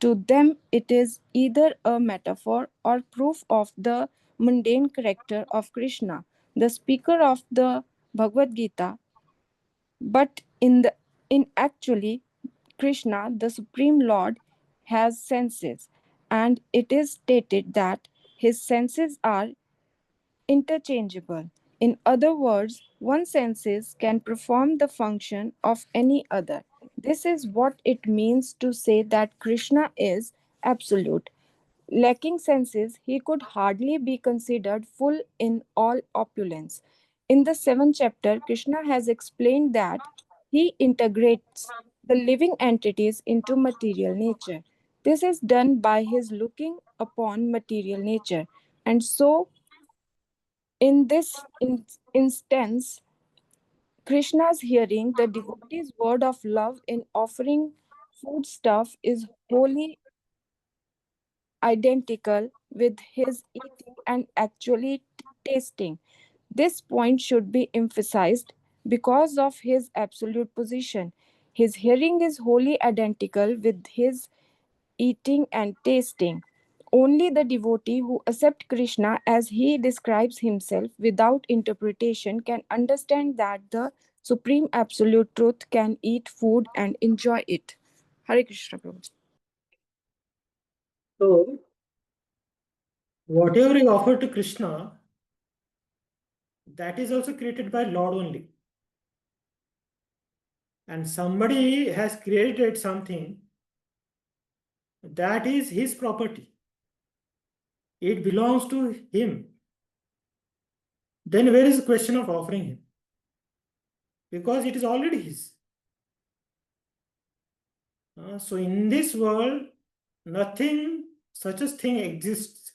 To them, it is either a metaphor or proof of the mundane character of Krishna, the speaker of the Bhagavad Gita. But in actually, Krishna, the Supreme Lord, has senses, and it is stated that his senses are interchangeable. In other words, one senses can perform the function of any other. This is what it means to say that Krishna is absolute. Lacking senses, he could hardly be considered full in all opulence. In the seventh chapter, Krishna has explained that he integrates the living entities into material nature. This is done by his looking upon material nature, and so in this instance, Krishna's hearing the devotee's word of love in offering foodstuff is wholly identical with his eating and actually tasting. This point should be emphasized because of his absolute position. His hearing is wholly identical with his eating and tasting. Only the devotee who accepts Krishna as he describes himself without interpretation can understand that the Supreme Absolute Truth can eat food and enjoy it. Hare Krishna Prabhu. So, whatever you offer to Krishna, that is also created by Lord only. And somebody has created something that is his property. It belongs to him. Then where is the question of offering him? Because it is already his. So in this world, nothing such a thing exists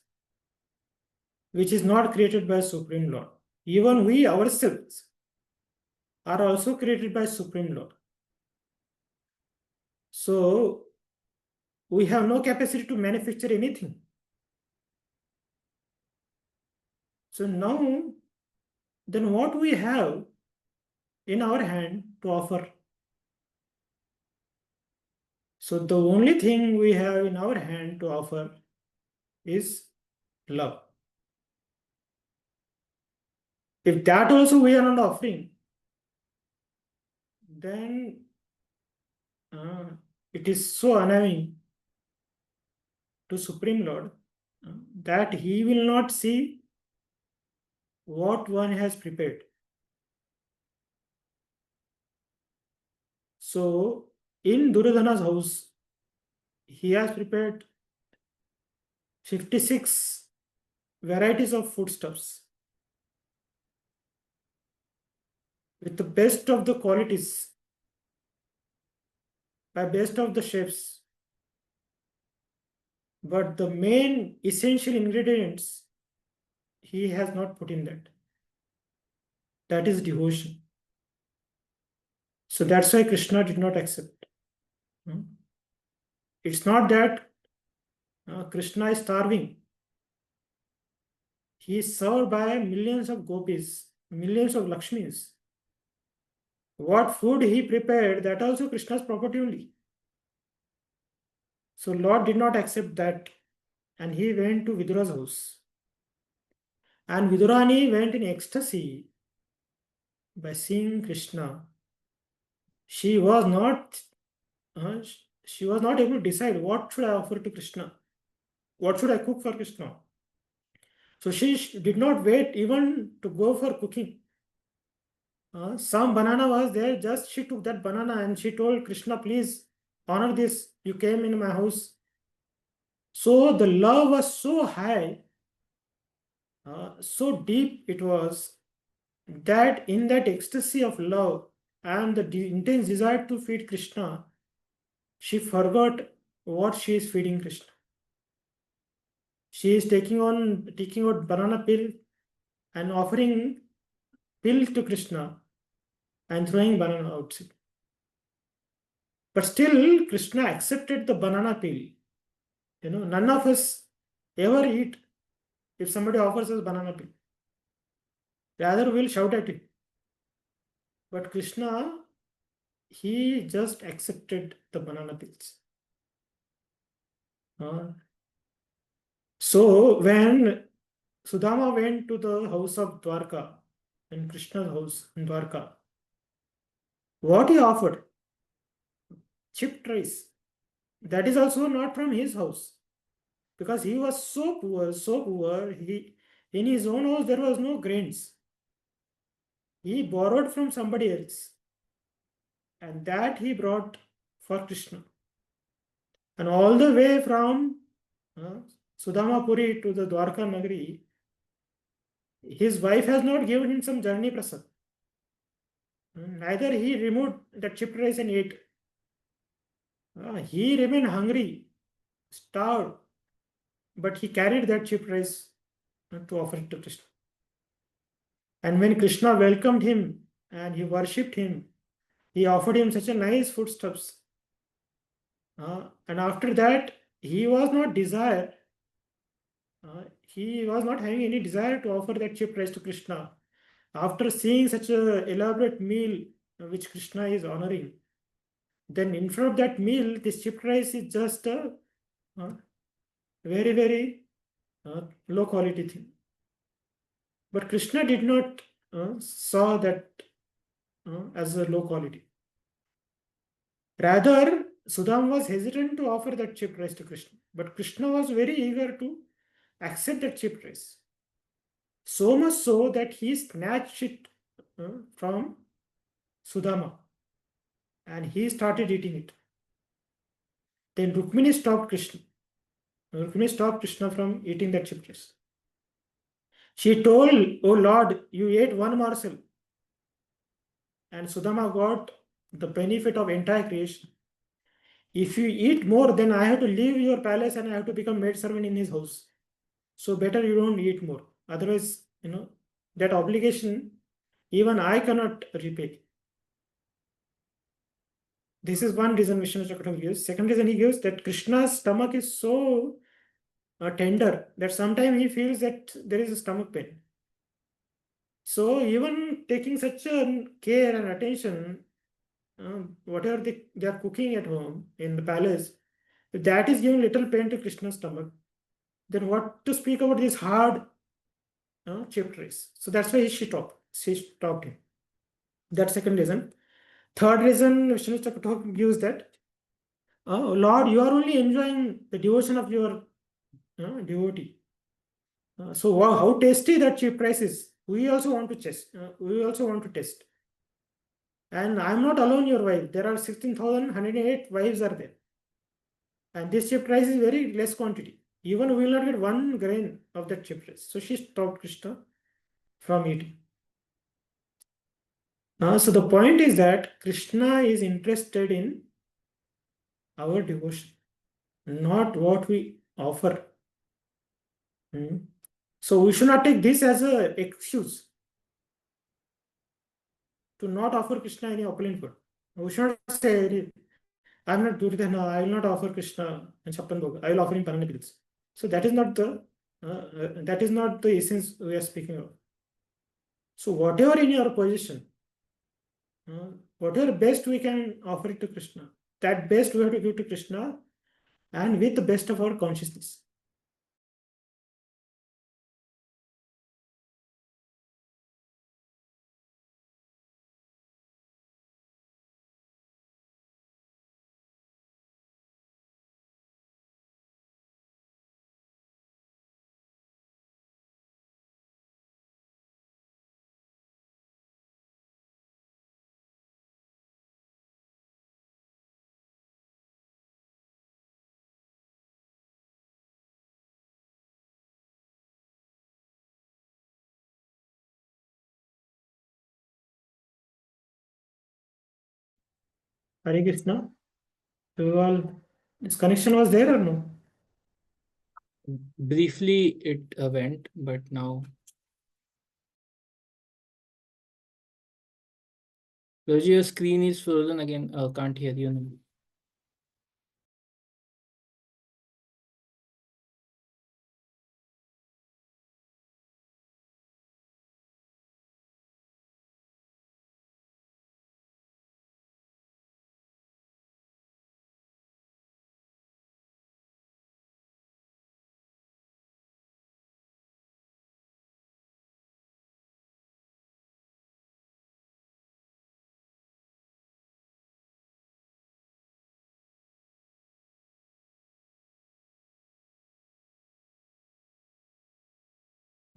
which is not created by Supreme Lord. Even we ourselves are also created by Supreme Lord. So we have no capacity to manufacture anything. So now, then what we have in our hand to offer? So the only thing we have in our hand to offer is love. If that also we are not offering, then it is so annoying to Supreme Lord that he will not see what one has prepared. So in Duryodhana's house, he has prepared 56 varieties of foodstuffs with the best of the qualities by best of the chefs. But the main essential ingredients he has not put in that. That is devotion. So that's why Krishna did not accept. It's not that Krishna is starving. He is served by millions of gopis, millions of Lakshmis. What food he prepared, that also Krishna's property only. So Lord did not accept that, and he went to Vidura's house. And Vidurani went in ecstasy by seeing Krishna. She was not able to decide what should I offer to Krishna, what should I cook for Krishna. So she did not wait even to go for cooking. Some banana was there, just she took that banana and she told Krishna, please honor this, you came in my house. So the love was so high, so deep it was, that in that ecstasy of love and the intense desire to feed Krishna, she forgot what she is feeding Krishna. She is taking out banana peel and offering peel to Krishna and throwing banana outside. But still, Krishna accepted the banana peel. None of us ever eat if somebody offers us banana peel. Rather, we'll shout at it. But Krishna, he just accepted the banana peels. So when Sudama went to the house of Dwarka, in Krishna's house in Dwarka, what he offered? Chipped rice. That is also not from his house, because he was so poor. In his own house there was no grains. He borrowed from somebody else, and that he brought for Krishna. And all the way from Sudamapuri to the Dwarka Nagari, his wife has not given him some journey prasad. Neither he removed the chipped rice and ate. He remained hungry, starved, but he carried that chipped rice to offer it to Krishna. And when Krishna welcomed him and he worshipped him, he offered him such a nice foodstuffs. And after that, he was not having any desire to offer that chipped rice to Krishna. After seeing such an elaborate meal which Krishna is honoring, then in front of that meal, this chipped rice is just a very, very low quality thing. But Krishna did not saw that as a low quality. Rather, Sudam was hesitant to offer that chipped rice to Krishna. But Krishna was very eager to accept that chipped rice. So much so that he snatched it from Sudama and he started eating it. Then Rukmini stopped Krishna. Rukmini stopped Krishna from eating that chipped rice. She told, "Oh Lord, you ate one morsel." And Sudama got the benefit of entire creation. If you eat more, then I have to leave your palace and I have to become maidservant in his house. So better you don't eat more. Otherwise, that obligation, even I cannot repay. This is one reason Vishnu Chakravarti gives. Second reason he gives, that Krishna's stomach is so tender that sometimes he feels that there is a stomach pain. So even taking such a care and attention, whatever they are cooking at home in the palace, if that is giving little pain to Krishna's stomach, then what to speak about this hard chipped rice? So that's why she stopped him. That's second reason. Third reason Vishnu Chakravarti gives that, Lord, you are only enjoying the devotion of your devotee. So how tasty that chipped rice is, we also want to test. And I'm not alone your wife. There are 16,108 wives are there. And this chip rice is very less quantity. Even we will not get 1 grain of that chip rice. So she stopped Krishna from eating. So the point is that Krishna is interested in our devotion, not what we offer. So we should not take this as an excuse to not offer Krishna any opulent food. We should not say, I'm not Duryodhana, I will not offer Krishna and Chappan Bhoga, I will offer him Paranapils. So that is not the essence we are speaking of. So whatever in your position, whatever best we can offer it to Krishna, that best we have to give to Krishna, and with the best of our consciousness. Hare Krishna. This connection was there or no? Briefly, it went, but now. Roji, your screen is frozen again. Can't hear you now.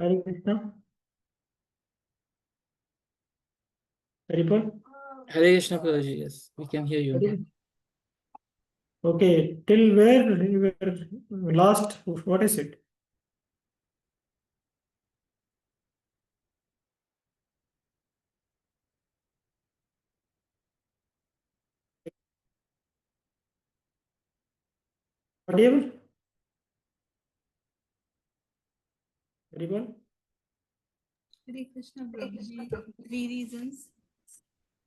Hare Krishna. Haripal? Hare Krishna, Prabhuji. Yes, we can hear you now. Okay, till where we were last? What is it? Audible? Haripal? Hare Krishna Prabhuji, 3 reasons.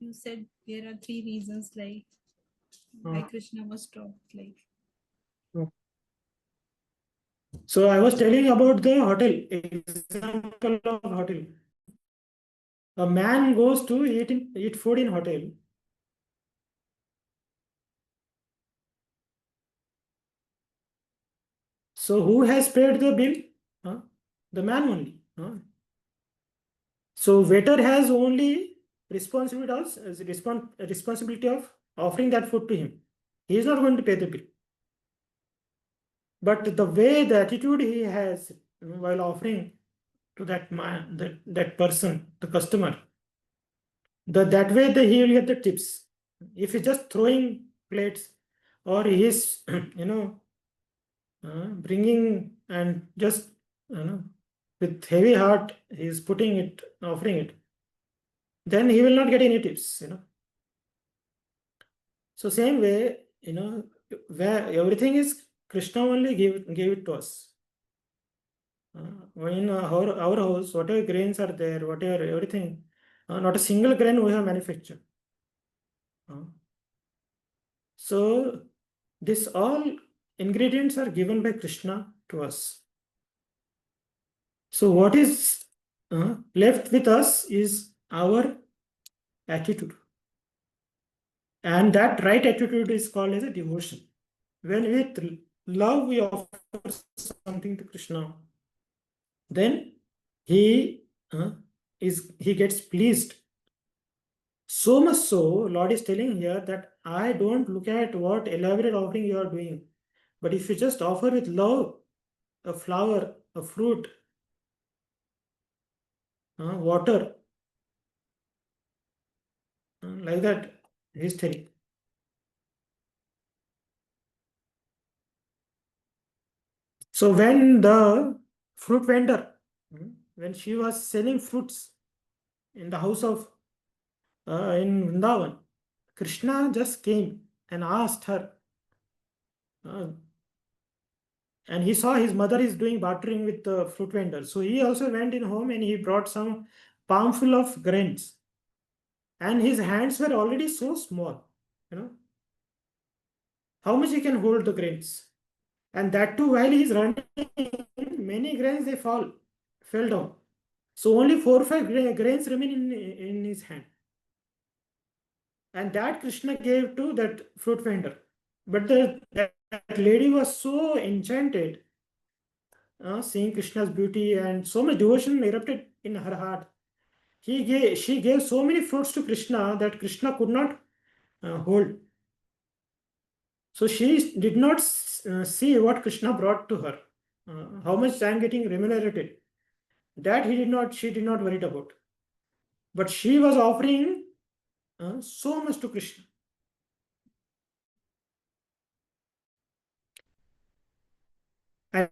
You said there are 3 reasons why Krishna was stopped. So I was telling about the hotel, example of hotel. A man goes to eat food in hotel. So who has paid the bill? The man only. So waiter has only responsibility of offering that food to him. He is not going to pay the bill. But the way, the attitude he has while offering to that man, that person, the customer, that way he will get the tips. If he's just throwing plates, or he's bringing and just with heavy heart he's putting it, offering it, then he will not get any tips. So same way, where everything is Krishna only gave it to us. In our house, whatever grains are there, whatever everything, not a single grain we have manufactured. So this all ingredients are given by Krishna to us. So what is left with us is our attitude. And that right attitude is called as a devotion. When with love we offer something to Krishna, then he gets pleased. So much so, Lord is telling here that I don't look at what elaborate offering you are doing, but if you just offer with love, a flower, a fruit, water, Like that, he is telling. So when the fruit vendor, when she was selling fruits in the house of in Vrindavan, Krishna just came and asked her, and he saw his mother is doing bartering with the fruit vendor. So he also went in home and he brought some palmful of grains. And his hands were already so small, how much he can hold the grains. And that too, while he is running, many grains they fell down. So only 4 or 5 grains remain in his hand. And that Krishna gave to that fruit vendor. But that lady was so enchanted, seeing Krishna's beauty, and so much devotion erupted in her heart. She gave so many fruits to Krishna that Krishna could not hold. So she did not see what Krishna brought to her, how much I am getting remunerated. That she did not worry about. But she was offering so much to Krishna. And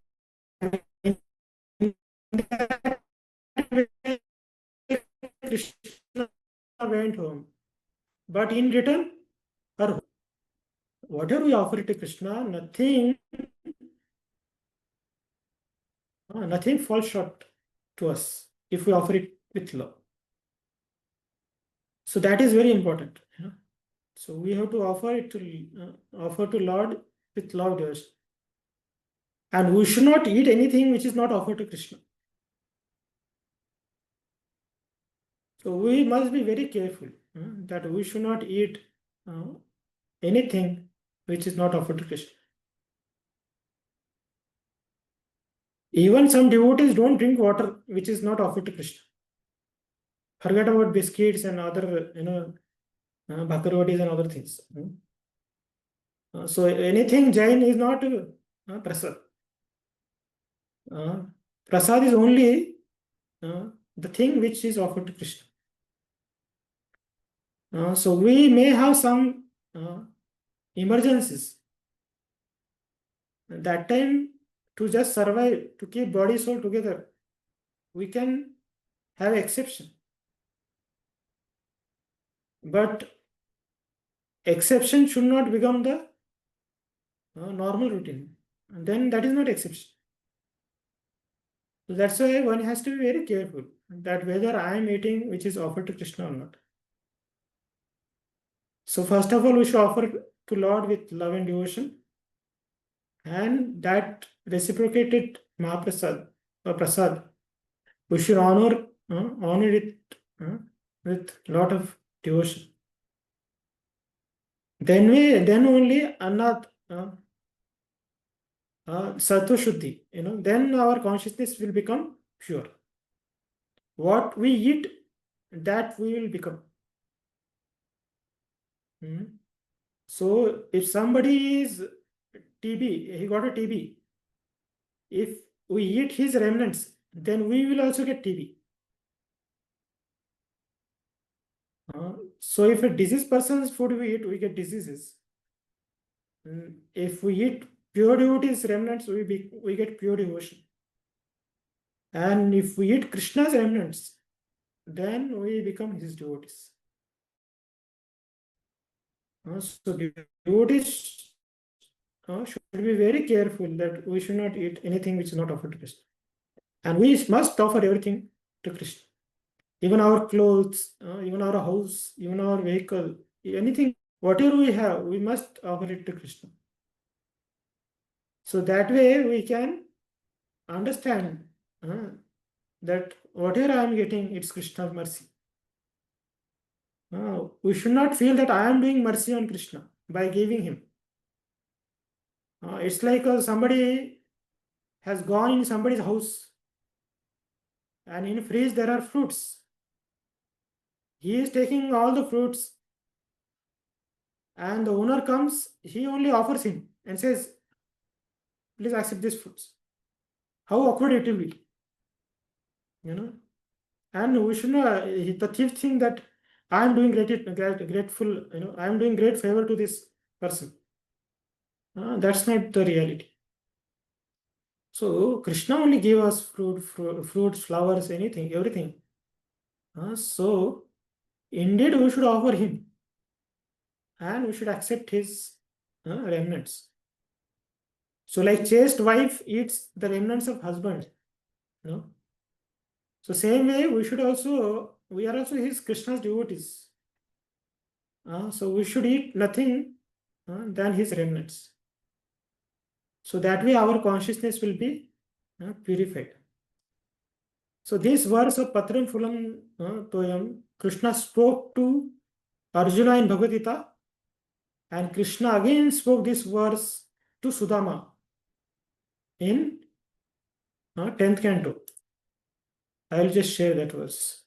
Krishna went home. But in return, whatever we offer to Krishna, nothing falls short to us if we offer it with love. So that is very important. So we have to offer it to Lord with love, devotion. And we should not eat anything which is not offered to Krishna. So we must be very careful that we should not eat anything which is not offered to Krishna. Even some devotees don't drink water which is not offered to Krishna. Forget about biscuits and other, bhakarwadis and other things. So anything Jain is not prasad. Prasad is only the thing which is offered to Krishna. So we may have some emergencies. At that time, to just survive, to keep body soul together, we can have exception. But exception should not become the normal routine. And then that is not exception. So that's why one has to be very careful that whether I am eating which is offered to Krishna or not. So first of all, we should offer to Lord with love and devotion, and that reciprocated Mahaprasad or Prasad, we should honor it with lot of devotion. Then only Annat Sattva Shuddhi, then our consciousness will become pure. What we eat, that we will become. So if somebody is TB, he got a TB. If we eat his remnants, then we will also get TB. So if a diseased person's food we eat, we get diseases. If we eat pure devotees' remnants, we get pure devotion. And if we eat Krishna's remnants, then we become his devotees. So devotees should be very careful that we should not eat anything which is not offered to Krishna. And we must offer everything to Krishna. Even our clothes, even our house, even our vehicle, anything, whatever we have, we must offer it to Krishna. So that way we can understand that whatever I am getting, it's Krishna's mercy. We should not feel that I am doing mercy on Krishna by giving him. It's like somebody has gone in somebody's house and in fridge there are fruits. He is taking all the fruits and the owner comes, he only offers him and says, please accept these fruits. How awkward it will be, And we should not, the thief think that I am doing grateful, I am doing great favor to this person. That's not the reality. So Krishna only gave us fruits, flowers, anything, everything. So indeed we should offer him, and we should accept his remnants. So like chaste wife eats the remnants of husband. So same way we are also his Krishna's devotees. So we should eat nothing than his remnants. So that way our consciousness will be purified. So this verse of Patram Phulam Toyam, Krishna spoke to Arjuna in Bhagavad Gita, and Krishna again spoke this verse to Sudama in 10th canto. I will just share that verse.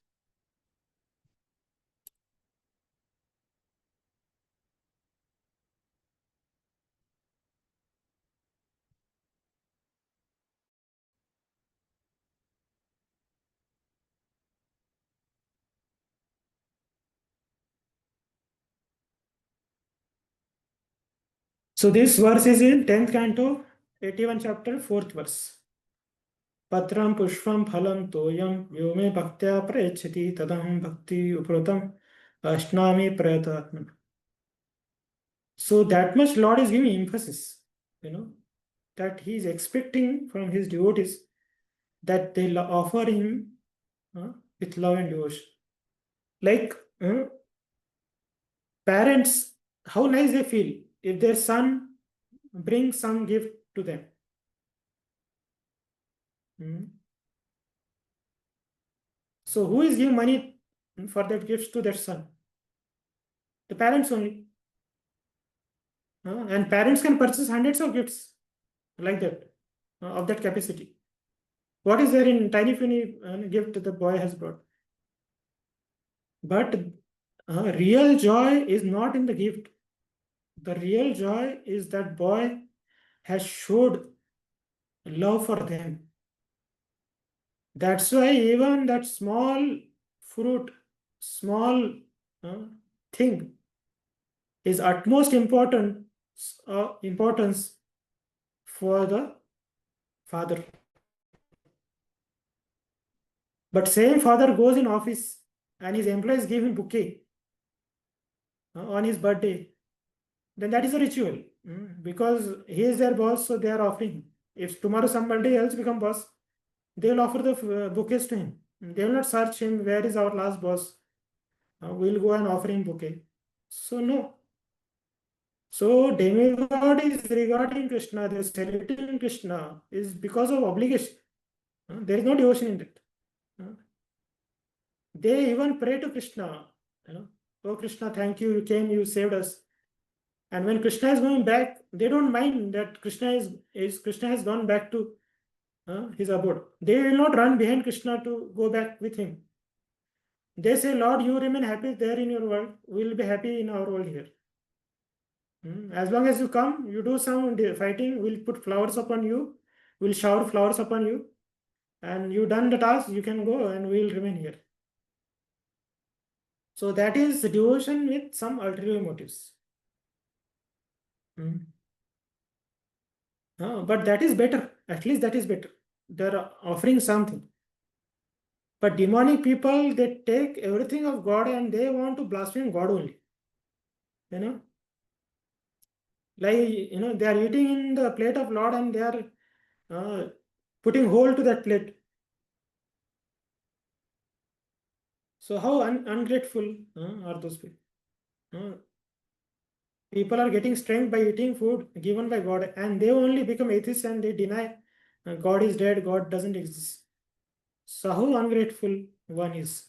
So this verse is in 10th canto, 81 chapter, 4th verse. Patram pushpam phalam toyam vyome bhaktya prayachati tadaham bhakti upratam ashnami prayatatman. So that much Lord is giving emphasis, that he is expecting from his devotees that they offer him with love and devotion. Like parents, how nice they feel if their son brings some gift to them. So who is giving money for that gifts to their son? The parents only. And parents can purchase hundreds of gifts like that, of that capacity. What is there in tiny funny gift the boy has brought? But real joy is not in the gift. The real joy is that boy has showed love for them. That's why even that small fruit, small thing is utmost importance for the father. But same father goes in office and his employees give him bouquet on his birthday, then that is a ritual, because he is their boss, so they are offering him. If tomorrow somebody else become boss, they will offer the bouquets to him. They will not search him, where is our last boss? We'll go and offer him bouquet. So no. So demigod is regarding Krishna, they are celebrating Krishna is because of obligation. There is no devotion in it. They even pray to Krishna. Oh Krishna, thank you, you came, you saved us. And when Krishna is going back, they don't mind that Krishna has gone back to his abode. They will not run behind Krishna to go back with him. They say, Lord, you remain happy there in your world. We will be happy in our world here. As long as you come, you do some fighting, we'll put flowers upon you, we'll shower flowers upon you, and you done the task, you can go and we'll remain here. So that is devotion with some ulterior motives. But that is better. At least that is better. They're offering something. But demonic people, they take everything of God and they want to blaspheme God only. Like, they are eating in the plate of Lord and they are putting hole to that plate. So how ungrateful are those people? People are getting strength by eating food given by God, and they only become atheists and they deny God is dead, God doesn't exist. So how ungrateful one is.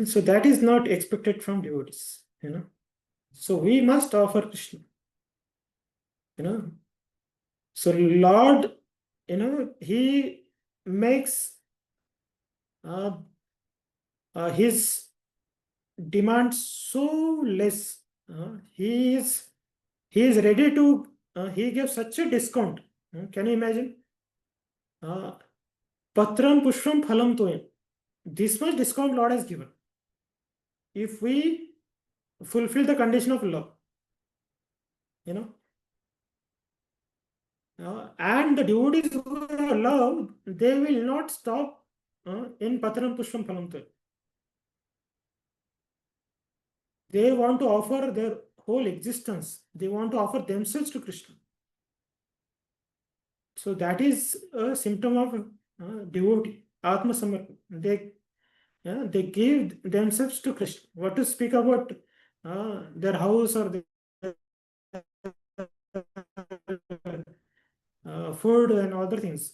So that is not expected from devotees. So we must offer Krishna. So Lord, he makes his demands so less. He is ready to he gives such a discount. Can you imagine? Patram pushpam phalam toyam. This much discount Lord has given. if we fulfill the condition of love, and the devotees who are loved, they will not stop in Patram Pushpam Phalam Te. They want to offer their whole existence. They want to offer themselves to Krishna. So that is a symptom of devotee, Atma Samarpana. They give themselves to Krishna. What to speak about their house or their food and other things.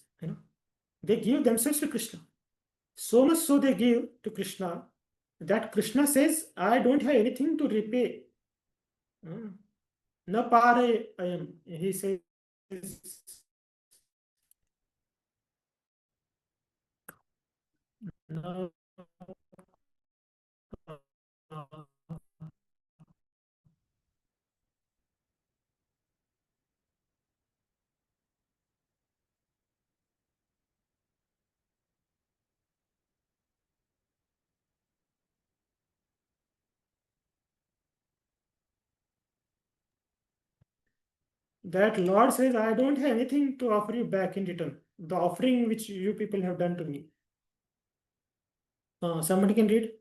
They give themselves to Krishna. So much so they give to Krishna that Krishna says, I don't have anything to repay. Na pare ayam. He says, no, that Lord says, I don't have anything to offer you back in return. The offering which you people have done to me. Somebody can read?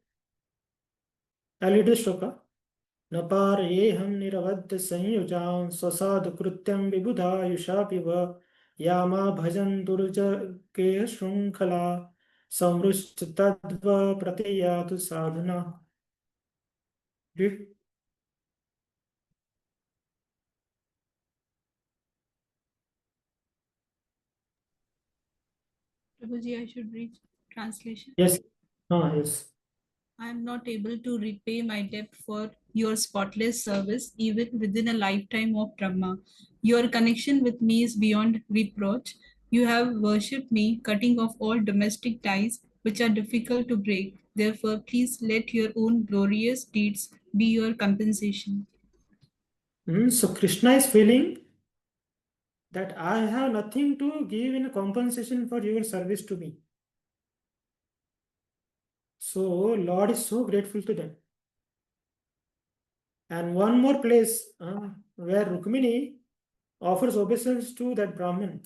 I'll read the shloka. Naparayeham niravadya sanyujam swasad krutyam vibudha piva yama bhajan durja ke shrunkhala samrush tadva pratiyatu sadhana. Read. Prabhuji, I should read translation. Yes. Yes. I am not able to repay my debt for your spotless service, even within a lifetime of Brahma. Your connection with me is beyond reproach. You have worshipped me, cutting off all domestic ties which are difficult to break. Therefore, please let your own glorious deeds be your compensation. So Krishna is feeling that I have nothing to give in compensation for your service to me. So Lord is so grateful to them. And one more place where Rukmini offers obeisance to that Brahmin.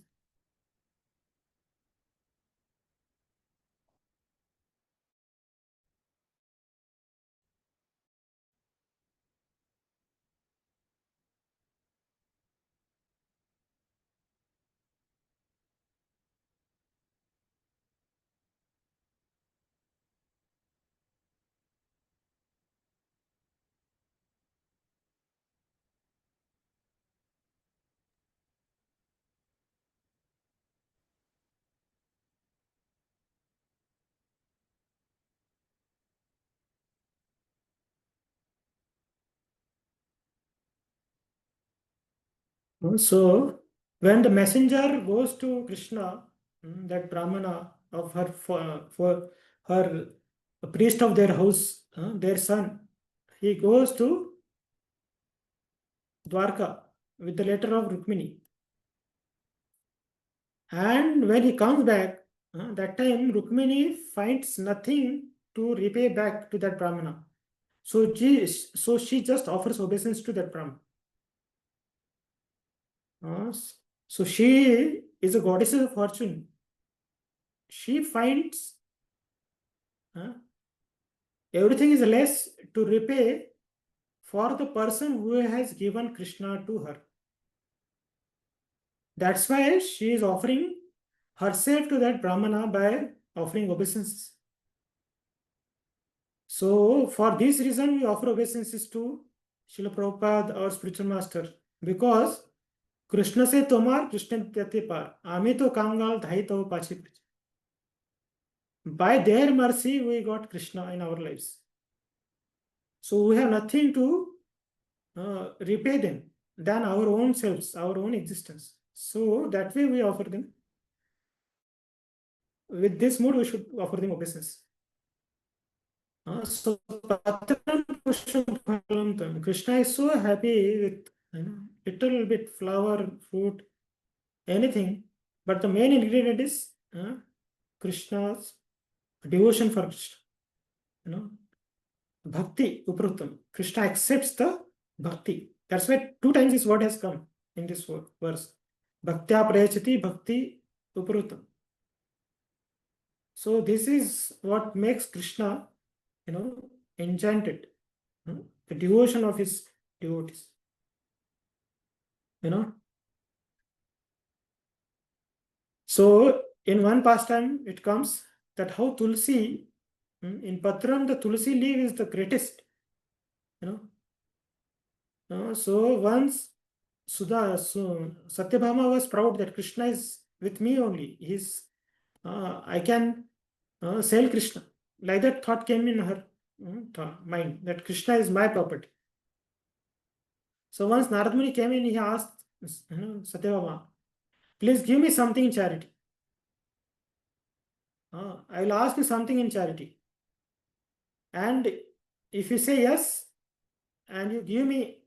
So when the messenger goes to Krishna, that Brahmana of her for her priest of their house, their son, he goes to Dwarka with the letter of Rukmini. And when he comes back, that time Rukmini finds nothing to repay back to that Brahmana. So she just offers obeisance to that Brahmana. So she is a goddess of fortune. She finds everything is less to repay for the person who has given Krishna to her. That's why she is offering herself to that Brahmana by offering obeisances. So for this reason, we offer obeisances to Srila Prabhupada, our spiritual master, because Krishna se tomar, Krishna tyate par. Ami to kangal dhai to pachi. By their mercy, we got Krishna in our lives. So we have nothing to repay them than our own selves, our own existence. So that way we offer them. With this mood, we should offer them obeisance. So Krishna is so happy with little bit flower, fruit, anything, but the main ingredient is Krishna's devotion for Krishna. bhakti upruttam. Krishna accepts the bhakti. That's why 2 times this word has come in this verse. Bhaktya prayachati bhakti upruttam. So this is what makes Krishna, enchanted. The devotion of his devotees. So in one pastime it comes that how Tulsi, in Patram the Tulsi leaf is the greatest. So once Satyabhama was proud that Krishna is with me only. I can sell Krishna. Like that thought came in her mind that Krishna is my property. So once Narad Muni came in, he asked Satyabhama, please give me something in charity. I will ask you something in charity. And if you say yes, and you give me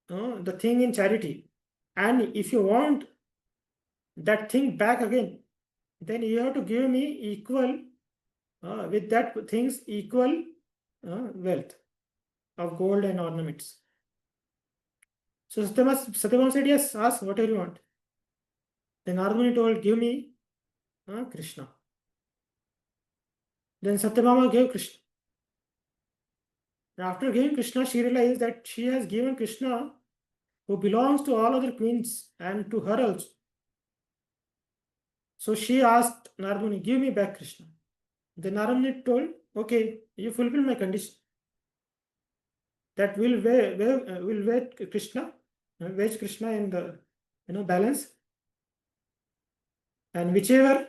the thing in charity, and if you want that thing back again, then you have to give me equal, with that things equal wealth of gold and ornaments. So Satyabhama said, yes, ask whatever you want. Then Narad Muni told, give me Krishna. Then Satyabhama gave Krishna. And after giving Krishna, she realized that she has given Krishna, who belongs to all other queens, and to her also. So she asked Narad Muni, give me back Krishna. Then Narad Muni told, okay, you fulfill my condition. That will wait Krishna, wage Krishna in the balance, and whichever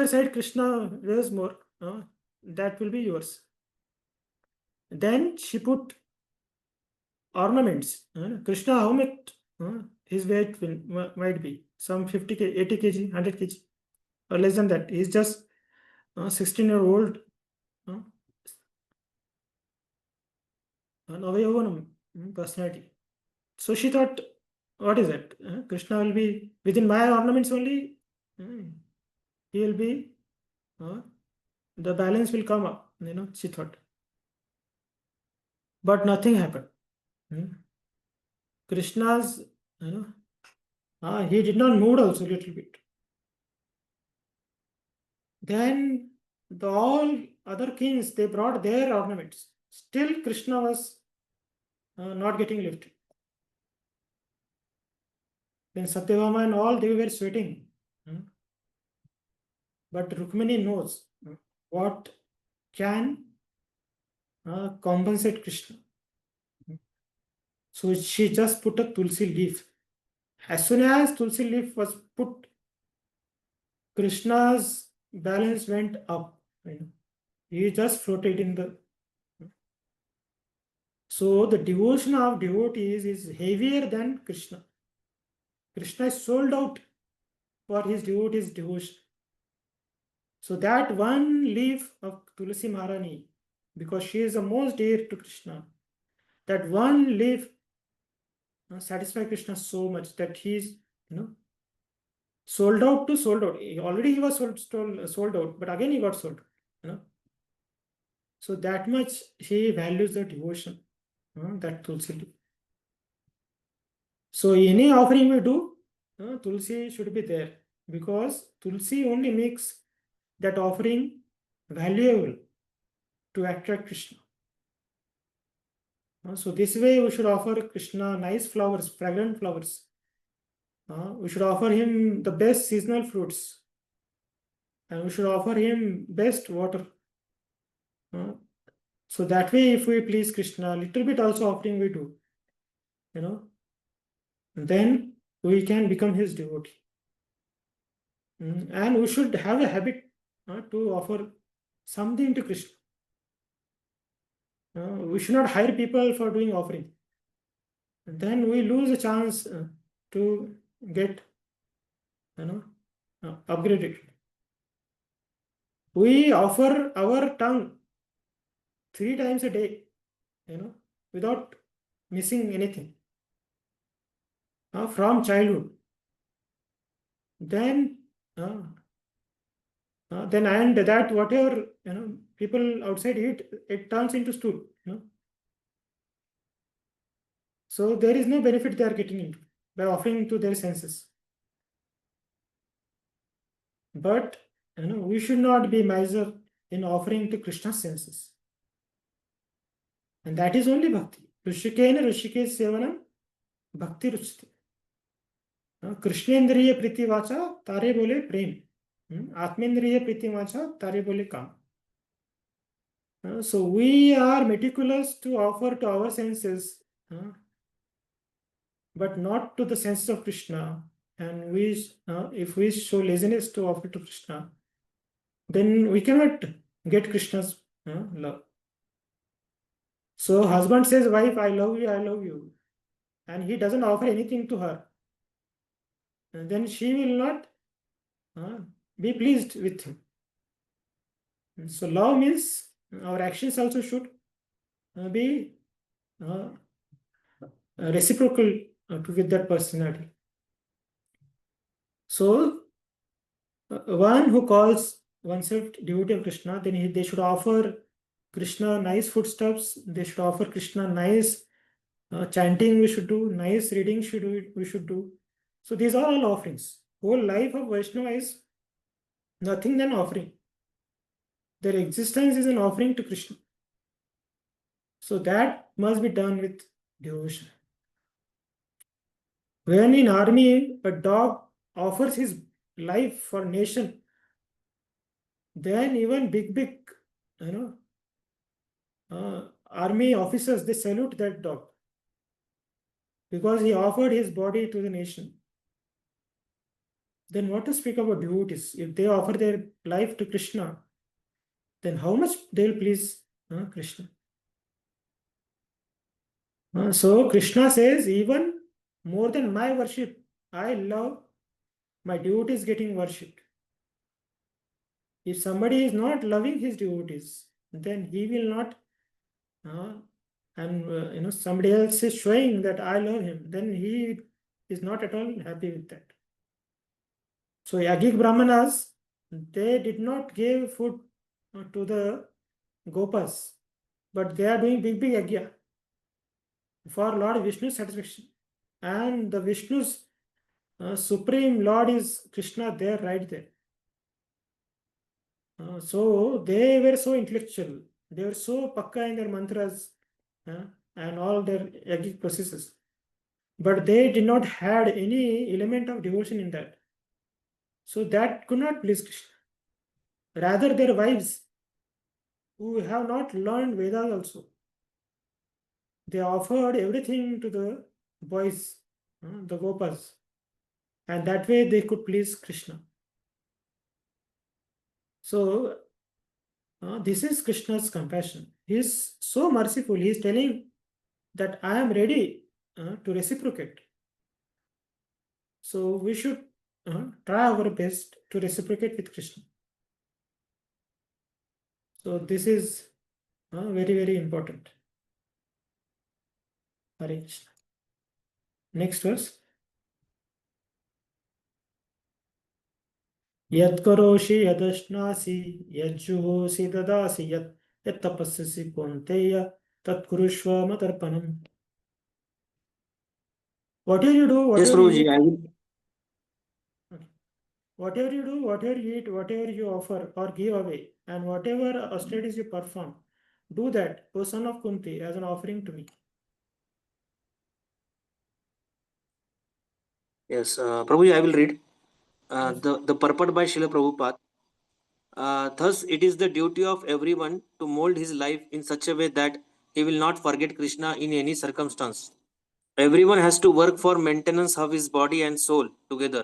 side Krishna weighs more, that will be yours. Then she put ornaments. Krishna, how much his weight might be? Some 50 kg, 80 kg, 100 kg, or less than that. He's just 16-year-old. Personality. So she thought, what is that? Krishna will be within my ornaments only. He will be, the balance will come up, she thought. But nothing happened. Krishna's, he did not move also a little bit. Then all other kings, they brought their ornaments. Still Krishna was not getting lifted. Then Satyabhama and all, they were sweating. But Rukmini knows what can compensate Krishna. So she just put a Tulsi leaf. As soon as Tulsi leaf was put, Krishna's balance went up. He just floated in the. So the devotion of devotees is heavier than Krishna. Krishna is sold out for his devotees' devotion. So that one leaf of Tulsi Maharani, because she is the most dear to Krishna, that one leaf satisfies Krishna so much that he is, sold out to sold out. Already he was sold out, but again he got sold. So that much he values the devotion, that Tulsi leaf. So any offering we do, Tulsi should be there, because Tulsi only makes that offering valuable to attract Krishna. So this way we should offer Krishna nice flowers, fragrant flowers. We should offer him the best seasonal fruits. And we should offer him best water. So that way, if we please Krishna, little bit also offering we do, then we can become his devotee. And we should have a habit to offer something to Krishna. We should not hire people for doing offering. Then we lose a chance to get upgraded. We offer our tongue 3 times a day, without missing anything, from childhood. Then then and that whatever people outside eat, it turns into stool. So there is no benefit they are getting into by offering to their senses. But we should not be miser in offering to Krishna's senses. And that is only bhakti. Rishikena Rishikesh Sevanam Bhakti Ruchti. Krishnendriya Priti Vacha Tare Bole Prem. Atmendriya Priti Vacha Tare Bole Kam. So we are meticulous to offer to our senses, but not to the senses of Krishna. And if we show laziness to offer to Krishna, then we cannot get Krishna's love. So husband says, wife, I love you, and he doesn't offer anything to her, and then she will not be pleased with him. So love means our actions also should be reciprocal with that personality. So one who calls oneself devotee of Krishna, then they should offer Krishna nice footsteps. They should offer Krishna nice chanting. We should do nice reading. We should do. So these are all offerings. Whole life of Vaishnava is nothing than offering. Their existence is an offering to Krishna. So that must be done with devotion. When in army a dog offers his life for nation, then even big army officers, they salute that dog because he offered his body to the nation. Then what to speak about devotees? If they offer their life to Krishna, then how much they'll please Krishna. So Krishna says, even more than my worship, I love my devotees getting worshipped. If somebody is not loving his devotees, then he will not, somebody else is showing that I love him, then he is not at all happy with that. So Yagik Brahmanas, they did not give food to the Gopas, but they are doing big yagya for Lord Vishnu's satisfaction. And the Vishnu's supreme Lord is Krishna there, right there. So they were so intellectual. They were so pakka in their mantras and all their yogic processes. But they did not had any element of devotion in that. So that could not please Krishna. Rather, their wives, who have not learned Vedas also, they offered everything to the boys, the Gopas. And that way they could please Krishna. So this is Krishna's compassion. He is so merciful. He is telling that I am ready to reciprocate. So we should try our best to reciprocate with Krishna. So this is very, very important. Hare Krishna. Next verse. Yat karoshi yadashnasi yajjuhosi dadasi yat tapasasi konteya tat kurushva matarpanam. Whatever you do, Yes, whatever you Prabhuji, eat, I will. whatever you do, whatever you eat, whatever you offer or give away, and whatever austerities you perform, do that, O son of Kunti, as an offering to me. Yes, Prabhuji, I will read. Yes. The purport by Srila Prabhupada. Thus, it is the duty of everyone to mold his life in such a way that he will not forget Krishna in any circumstance. Everyone has to work for maintenance of his body and soul together,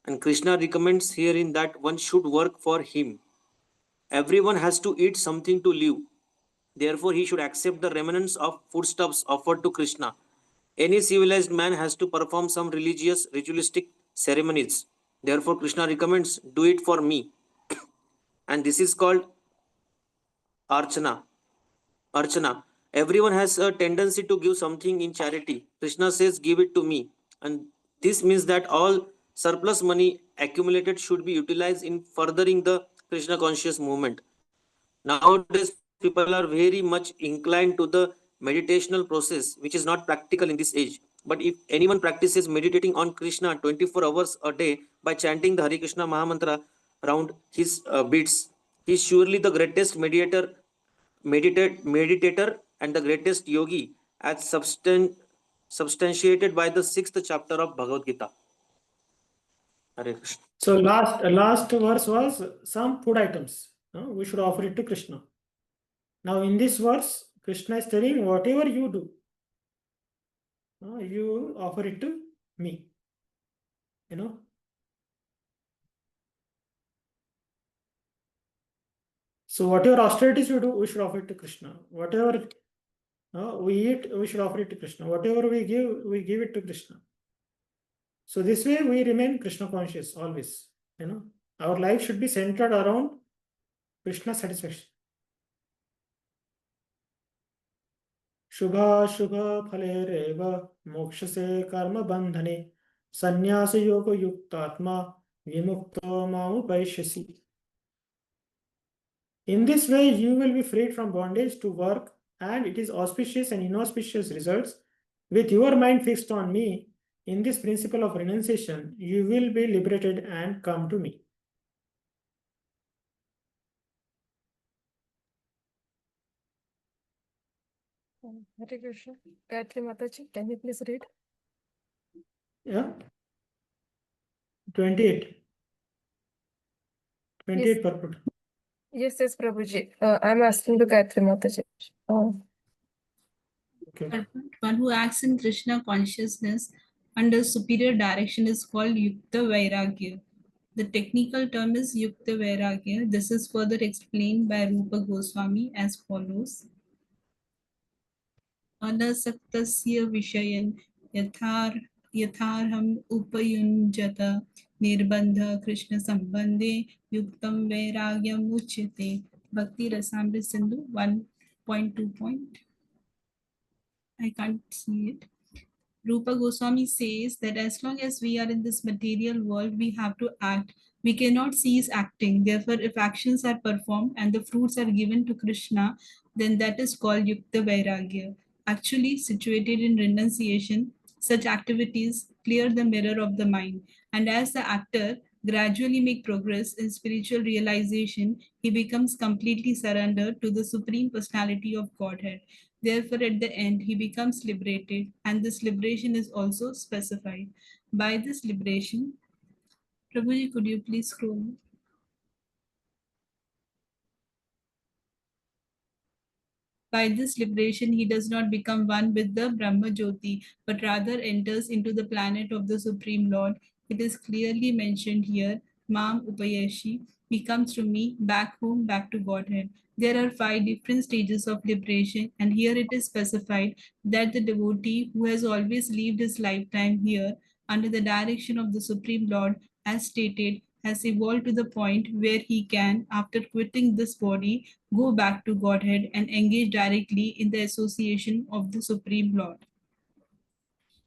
and Krishna recommends herein that one should work for him. Everyone has to eat something to live. Therefore, he should accept the remnants of foodstuffs offered to Krishna. Any civilized man has to perform some religious, ritualistic ceremonies. Therefore, Krishna recommends, do it for me. And this is called Archana. Archana. Everyone has a tendency to give something in charity. Krishna says, give it to me. And this means that all surplus money accumulated should be utilized in furthering the Krishna conscious movement. Nowadays, people are very much inclined to the meditational process, which is not practical in this age. But if anyone practices meditating on Krishna 24 hours a day by chanting the Hare Krishna Mahamantra around his beats, he is surely the greatest meditator and the greatest yogi, as substantiated by the 6th chapter of Bhagavad Gita. Hare Krishna. So last verse was some food items. We should offer it to Krishna. Now in this verse, Krishna is telling whatever you do, you offer it to me. So whatever austerities we do, we should offer it to Krishna. Whatever we eat, we should offer it to Krishna. Whatever we give it to Krishna. So this way we remain Krishna conscious always. Our life should be centered around Krishna satisfaction. Shubha Shubha Phale Reva Moksha Se Karma Bandhane Sannyasa Yoga Yuktatma Vimukta Mamupaishyasi. In this way, you will be freed from bondage to work, and it is auspicious and inauspicious results. With your mind fixed on me, in this principle of renunciation, you will be liberated and come to me. Hare Krishna. Gayatri Mataji, can you please read? Yeah. 28. 28 Yes. purport. Yes, Prabhuji. I'm asking to Gayatri Mataji. Okay. One who acts in Krishna consciousness under superior direction is called Yukta Vairagya. The technical term is Yukta Vairagya. This is further explained by Rupa Goswami as follows. Anasaktasya Vishayan Yatharham Upayunjata Nirbandha Krishna Sambandhe Yuktam Vairagyam Uchyate. Bhakti Rasamrita Sindhu 1.2. I can't see it. Rupa Goswami says that as long as we are in this material world, we have to act. We cannot cease acting. Therefore, if actions are performed and the fruits are given to Krishna, then that is called Yukta Vairagya. Actually, situated in renunciation, such activities clear the mirror of the mind. And as the actor gradually make progress in spiritual realization, he becomes completely surrendered to the Supreme Personality of Godhead. Therefore, at the end, he becomes liberated, and this liberation is also specified. By this liberation, Prabhuji, could you please scroll? By this liberation, he does not become one with the Brahma Jyoti, but rather enters into the planet of the Supreme Lord. It is clearly mentioned here, Mam Upayashi, he comes to me, back home, back to Godhead. There are 5 different stages of liberation, and here it is specified that the devotee who has always lived his lifetime here under the direction of the Supreme Lord, as stated, has evolved to the point where he can, after quitting this body, go back to Godhead and engage directly in the association of the Supreme Lord.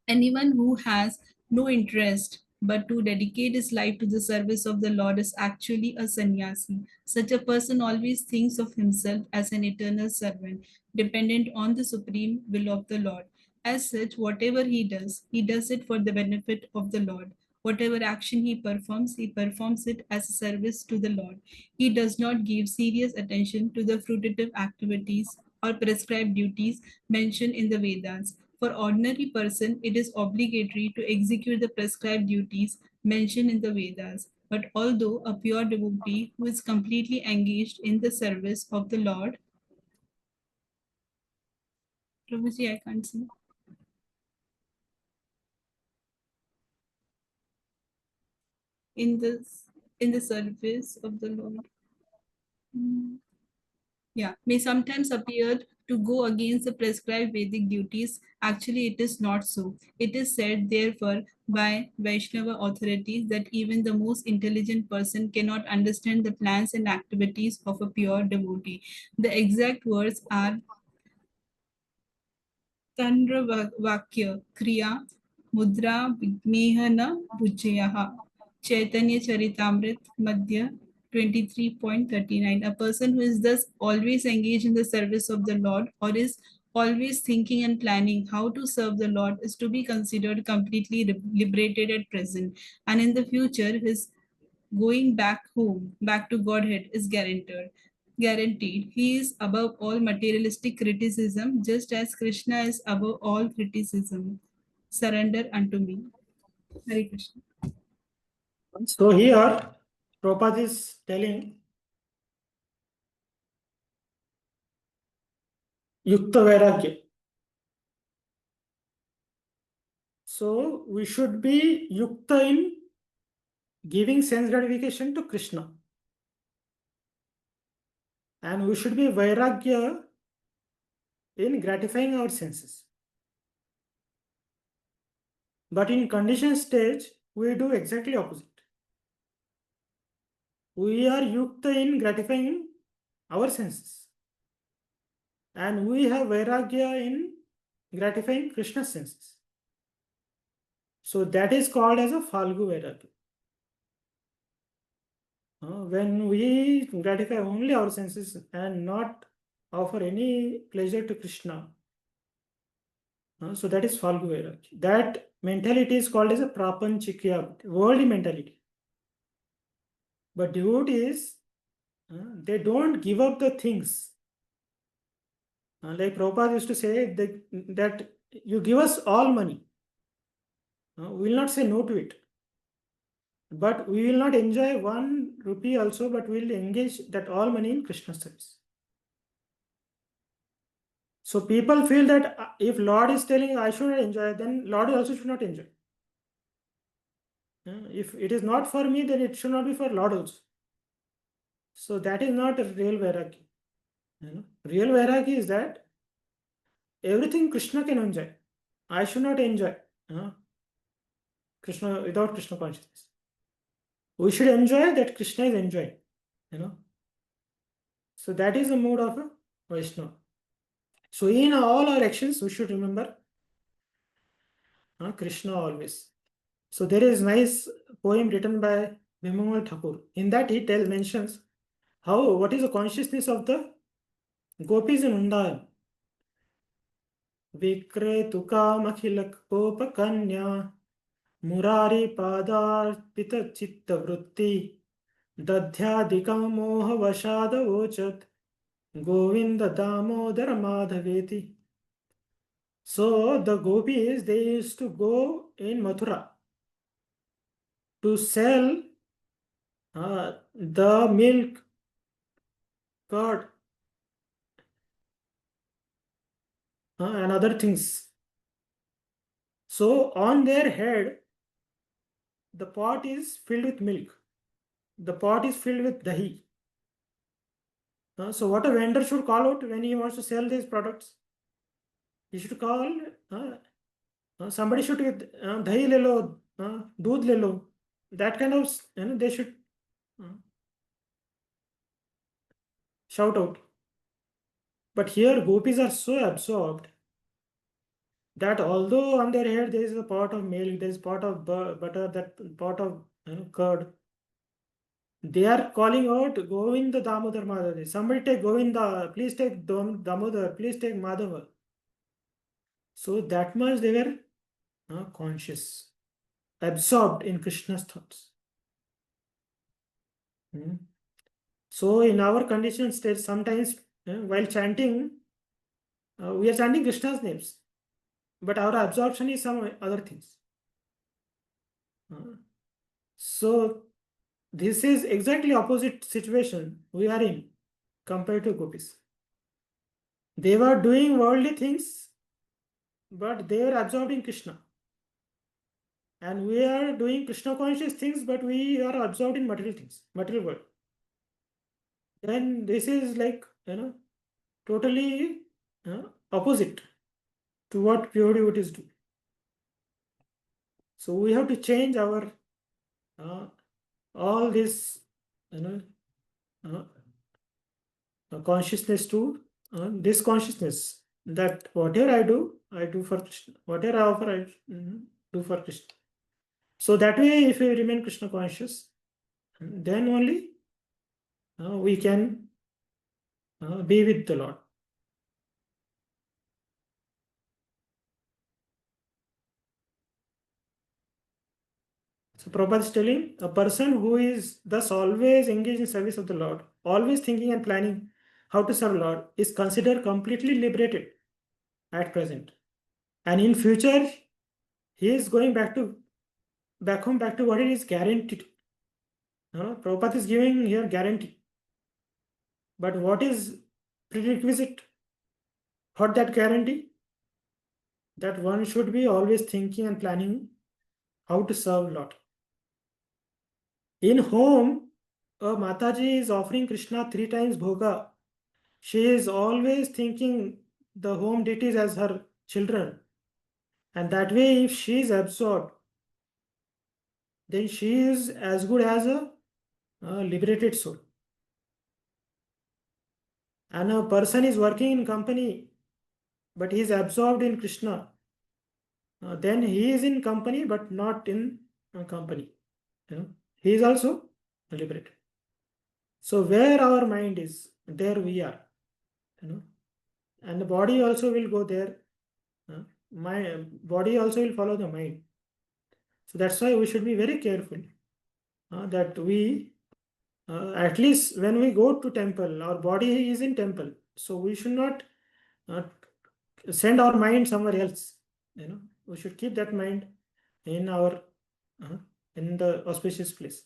Anyone who has no interest but to dedicate his life to the service of the Lord is actually a sannyasi. Such a person always thinks of himself as an eternal servant, dependent on the supreme will of the Lord. As such, whatever he does it for the benefit of the Lord. Whatever action he performs it as a service to the Lord. He does not give serious attention to the fruitive activities or prescribed duties mentioned in the Vedas. For ordinary person, it is obligatory to execute the prescribed duties mentioned in the Vedas. But although a pure devotee who is completely engaged in the service of the Lord, Prabhuji, I can't see. In the service of the Lord. May sometimes appear to go against the prescribed Vedic duties. Actually, it is not so. It is said, therefore, by Vaishnava authorities that even the most intelligent person cannot understand the plans and activities of a pure devotee. The exact words are Tandra Vakya Kriya Mudra Vigmehana Bhujyaha Chaitanya Charitamrit Madhya 23.39. A person who is thus always engaged in the service of the Lord, or is always thinking and planning how to serve the Lord, is to be considered completely liberated at present, and in the future his going back home, back to Godhead, is guaranteed. Guaranteed. He is above all materialistic criticism, just as Krishna is above all criticism. Surrender unto me. Hare Krishna. So here, Prabhupada is telling Yukta Vairagya. So we should be Yukta in giving sense gratification to Krishna. And we should be Vairagya in gratifying our senses. But in conditioned stage, we do exactly opposite. We are Yukta in gratifying our senses. And we have Vairagya in gratifying Krishna's senses. So that is called as a Falgu Vairagya. When we gratify only our senses and not offer any pleasure to Krishna, so that is Falgu Vairagya. That mentality is called as a Prapanchikya, worldly mentality. But devotees, they don't give up the things. Like Prabhupada used to say that you give us all money. We will not say no to it. But we will not enjoy 1 rupee also, but we will engage that all money in Krishna service. So people feel that if Lord is telling I should not enjoy, then Lord also should not enjoy. If it is not for me, then it should not be for Lord also. So that is not a real Vairagya. Real Vairagya is that everything Krishna can enjoy. I should not enjoy Krishna without Krishna consciousness. We should enjoy that Krishna is enjoying. So that is the mood of a Vaishnava. So in all our actions, we should remember Krishna always. So there is nice poem written by Bimal Thakur. In that he mentions what is the consciousness of the gopis in Undayan. Vikretu kamakhilak popa kanya murari padarpita chitta vritti dadhyadikam moha vashada vochat govinda damodara madhaveti. So the gopis, they used to go in Mathura to sell the milk, curd, and other things. So on their head, the pot is filled with milk. The pot is filled with dahi. So what a vendor should call out when he wants to sell these products? He should call, somebody should get dahi le lo, doodh le lo. That kind of, they should shout out. But here gopis are so absorbed that although on their head there is a pot of milk, there is a pot of butter, that pot of curd, they are calling out Govinda Damodar Madhava. Somebody take Govinda, please take Damodar, please take Madhava. So that much they were conscious, absorbed in Krishna's thoughts. So in our conditioned state, sometimes while chanting, we are chanting Krishna's names, but our absorption is some other things. So this is exactly opposite situation we are in compared to gopis. They were doing worldly things, but they were absorbed in Krishna. And we are doing Krishna conscious things, but we are absorbed in material things, material world. Then this is like, totally opposite to what pure devotees do. So we have to change our all this consciousness to this consciousness that whatever I do for Krishna. Whatever I offer, I do for Krishna. So that way, if we remain Krishna conscious, then only we can be with the Lord. So Prabhupada is telling a person who is thus always engaged in service of the Lord, always thinking and planning how to serve Lord, is considered completely liberated at present. And in future, he is going back home, back to what it is guaranteed. Prabhupada is giving here guarantee. But what is prerequisite for that guarantee? That one should be always thinking and planning how to serve Lord. In home, a Mataji is offering Krishna 3 times bhoga. She is always thinking the home deities as her children. And that way, if she is absorbed, then she is as good as a liberated soul. And a person is working in company, but he is absorbed in Krishna. Then he is in company, but not in a company. He is also liberated. So where our mind is, there we are. And the body also will go there. My body also will follow the mind. So that's why we should be very careful that we, at least when we go to temple, our body is in temple. So we should not send our mind somewhere else. We should keep that mind in our in the auspicious place.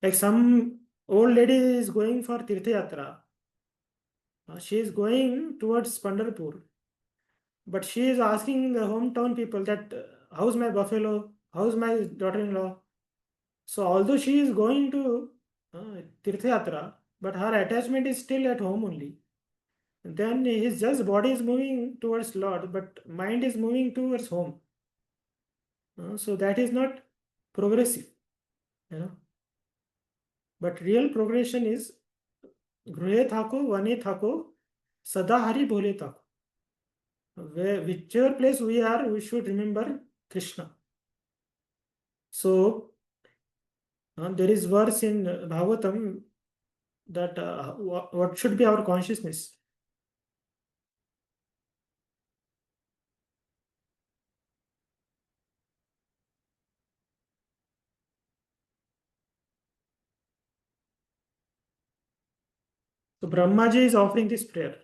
Like some old lady is going for Tirtha Yatra. She is going towards Pandharpur. But she is asking the hometown people that how's my buffalo? How's my daughter-in-law? So although she is going to Tirtha Yatra, but her attachment is still at home only. Then his just body is moving towards Lord, but mind is moving towards home. So that is not progressive. But real progression is Gruhe Thako, Vane Thako, Sada Hari Bhole Thako. Whichever place we are, we should remember Krishna. So there is verse in Bhagavatam that what should be our consciousness. So Brahmaji is offering this prayer.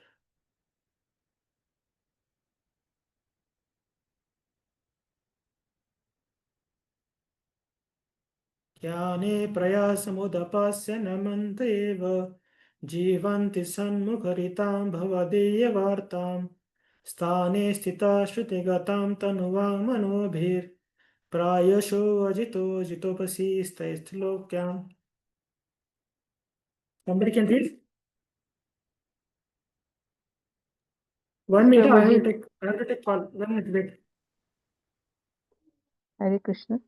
Kyane prayasamudapasya namanta eva jivanti sanmukharitam bhavadeya vartam sthane sthita shrutigatam tanuvam manobhir prayasho ajito jitopasi staistlokyam. Somebody can read? 1 minute, I have to take call. 1 minute, wait. Hare Krishna.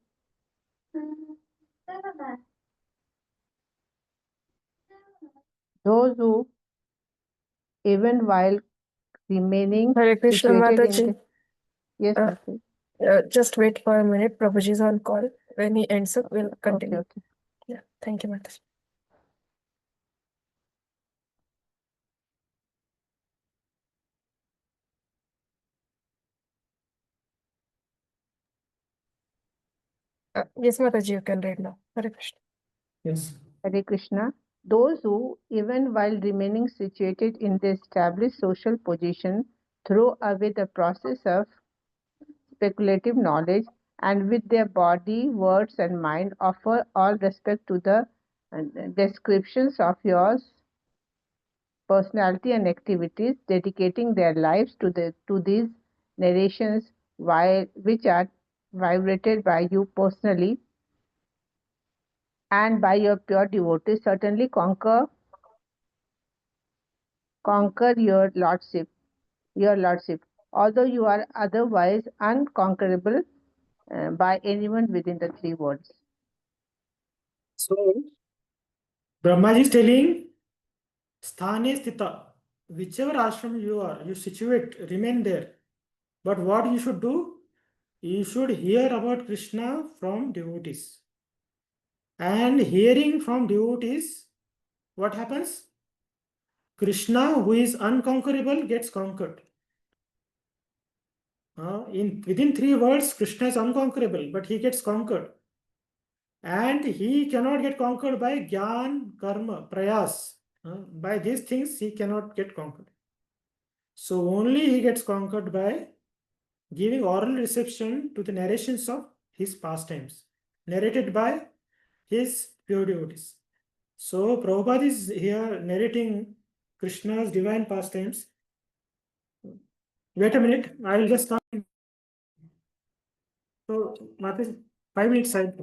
Those who, even while remaining Hare Krishna, situated in Mataji. the... Yes, Mataji. Just wait for a minute. Prabhuji is on call. When he ends up, we'll continue. Okay. Yeah, thank you, Mataji. Yes, Mataji, you can read now. Hare Krishna. Yes. Hare Krishna. Those who, even while remaining situated in the established social position, throw away the process of speculative knowledge and with their body, words, and mind offer all respect to the descriptions of yours, personality, and activities, dedicating their lives to these narrations which are vibrated by you personally and by your pure devotees, certainly conquer your lordship, although you are otherwise unconquerable by anyone within the 3 worlds. So Brahmaji is telling Sthane Sthita, whichever ashram you are, you situate, remain there. But what you should do? You should hear about Krishna from devotees. And hearing from devotees, what happens? Krishna, who is unconquerable, gets conquered. Within 3 words, Krishna is unconquerable, but he gets conquered. And he cannot get conquered by Gyan, Karma, Prayas. By these things, he cannot get conquered. So only he gets conquered by giving oral reception to the narrations of his pastimes, narrated by his pure devotees. So Prabhupada is here narrating Krishna's divine pastimes. Wait a minute, I will just start. So, Mataji, 5 minutes side.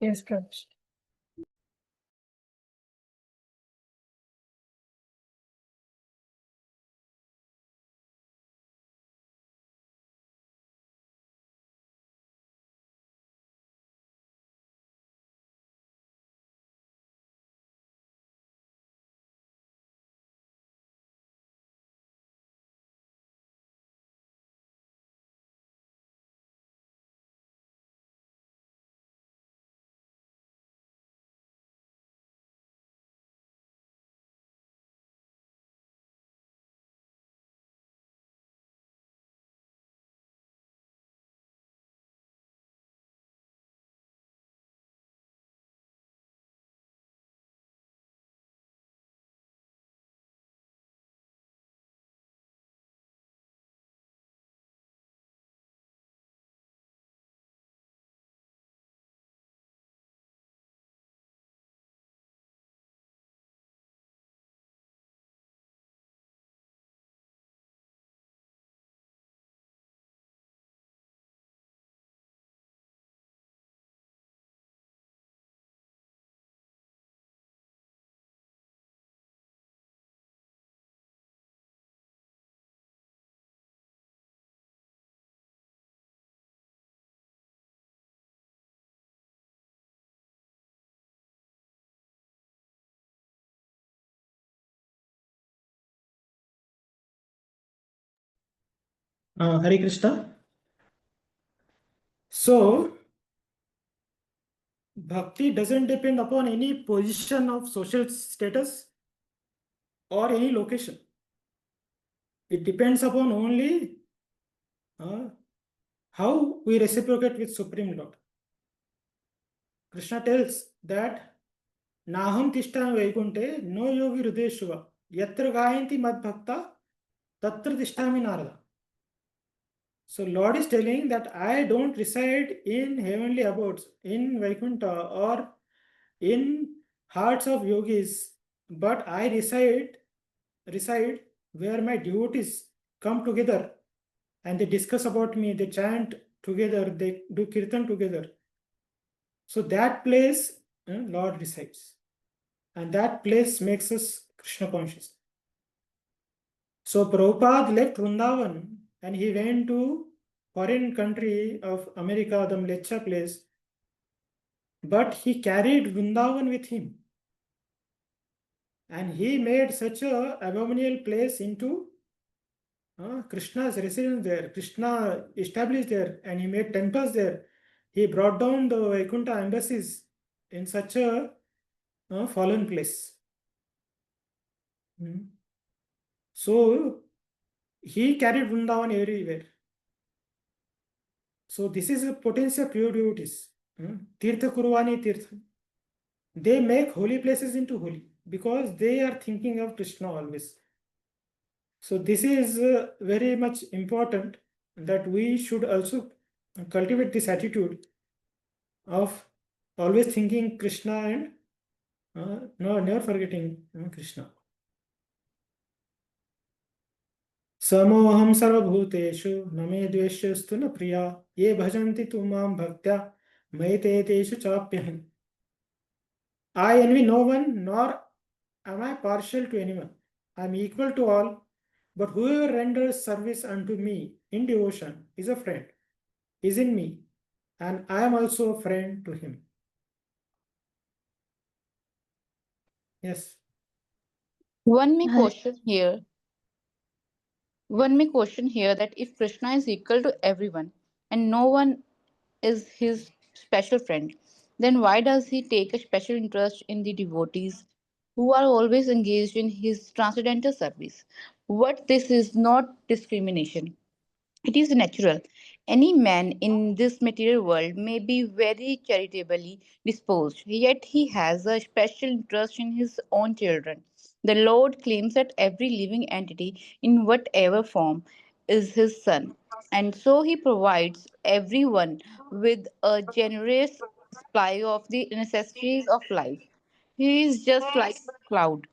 Yes, Prabhu. Hare Krishna. So, Bhakti doesn't depend upon any position of social status or any location. It depends upon only how we reciprocate with Supreme Lord. Krishna tells that Naham tishtami vaikunte no yogi hridayeshuva yatra gayanti mad bhakta tatra tishtami narada. So Lord is telling that I don't reside in heavenly abodes, in Vaikuntha or in hearts of yogis, but I reside where my devotees come together and they discuss about me, they chant together, they do kirtan together. So that place, Lord resides. And that place makes us Krishna conscious. So Prabhupada left Vrindavan and he went to foreign country of America, the Mlecha place. But he carried Vrindavan with him. And he made such a abominable place into Krishna's residence there. Krishna established there and he made temples there. He brought down the Vaikuntha embassies in such a fallen place. So he carried Vrindavan everywhere. So this is a potential pure devotees. Tirtha Kurvani Tirtha. They make holy places into holy because they are thinking of Krishna always. So this is very much important that we should also cultivate this attitude of always thinking Krishna and never forgetting Krishna. Samoham sarvabhuteshu name dveshyastu na priya ye bhajanti tu mam bhaktya maiteshu chapyaham. I envy no one nor am I partial to anyone. I am equal to all, but whoever renders service unto me in devotion is a friend, is in me, and I am also a friend to him. Yes. One may question here that if Krishna is equal to everyone and no one is his special friend, then why does he take a special interest in the devotees who are always engaged in his transcendental service? What this is not discrimination. It is natural. Any man in this material world may be very charitably disposed, yet he has a special interest in his own children. The Lord claims that every living entity, in whatever form, is his son, and so he provides everyone with a generous supply of the necessities of life. He is just like a cloud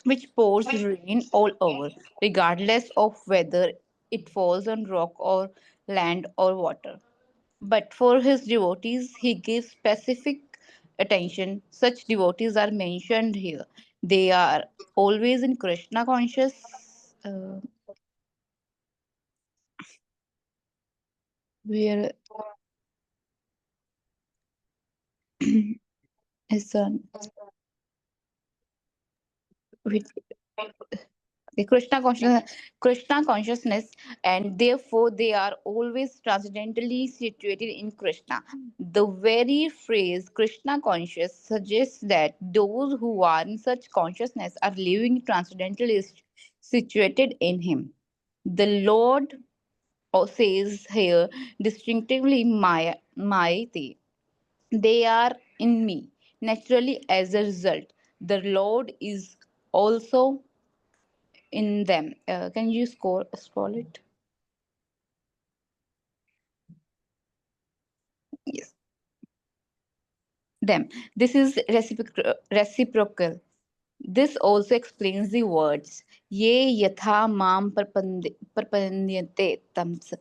which pours rain all over, regardless of whether it falls on rock or land or water. But for his devotees, he gives specific attention. Such devotees are mentioned here. They are always in Krishna conscious. Where is with the Krishna consciousness, and therefore they are always transcendentally situated in Krishna. The very phrase Krishna conscious suggests that those who are in such consciousness are living transcendentally situated in Him. The Lord says here distinctively, my they are in me. Naturally, as a result, the Lord is also in them. Can you scroll it? Yes, them. This is reciprocal. This also explains the words ye yatha mam parpanyate tams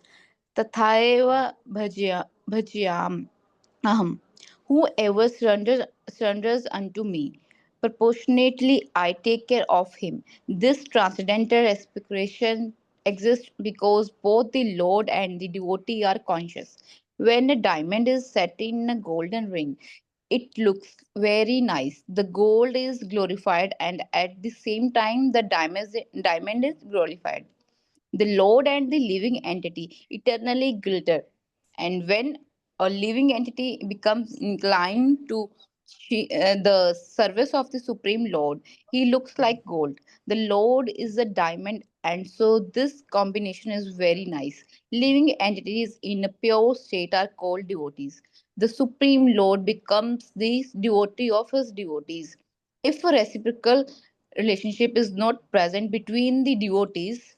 tathaeva bhajyam aham. Whoever surrenders unto me, proportionately I take care of him. This transcendental aspiration exists because both the Lord and the devotee are conscious. When a diamond is set in a golden ring, it looks very nice. The gold is glorified, and at the same time, the diamond is glorified. The Lord and the living entity eternally glitter. And when a living entity becomes inclined to the service of the Supreme Lord, he looks like gold. The Lord is a diamond, and so this combination is very nice. Living entities in a pure state are called devotees. The Supreme Lord becomes the devotee of his devotees. If a reciprocal relationship is not present between the devotees,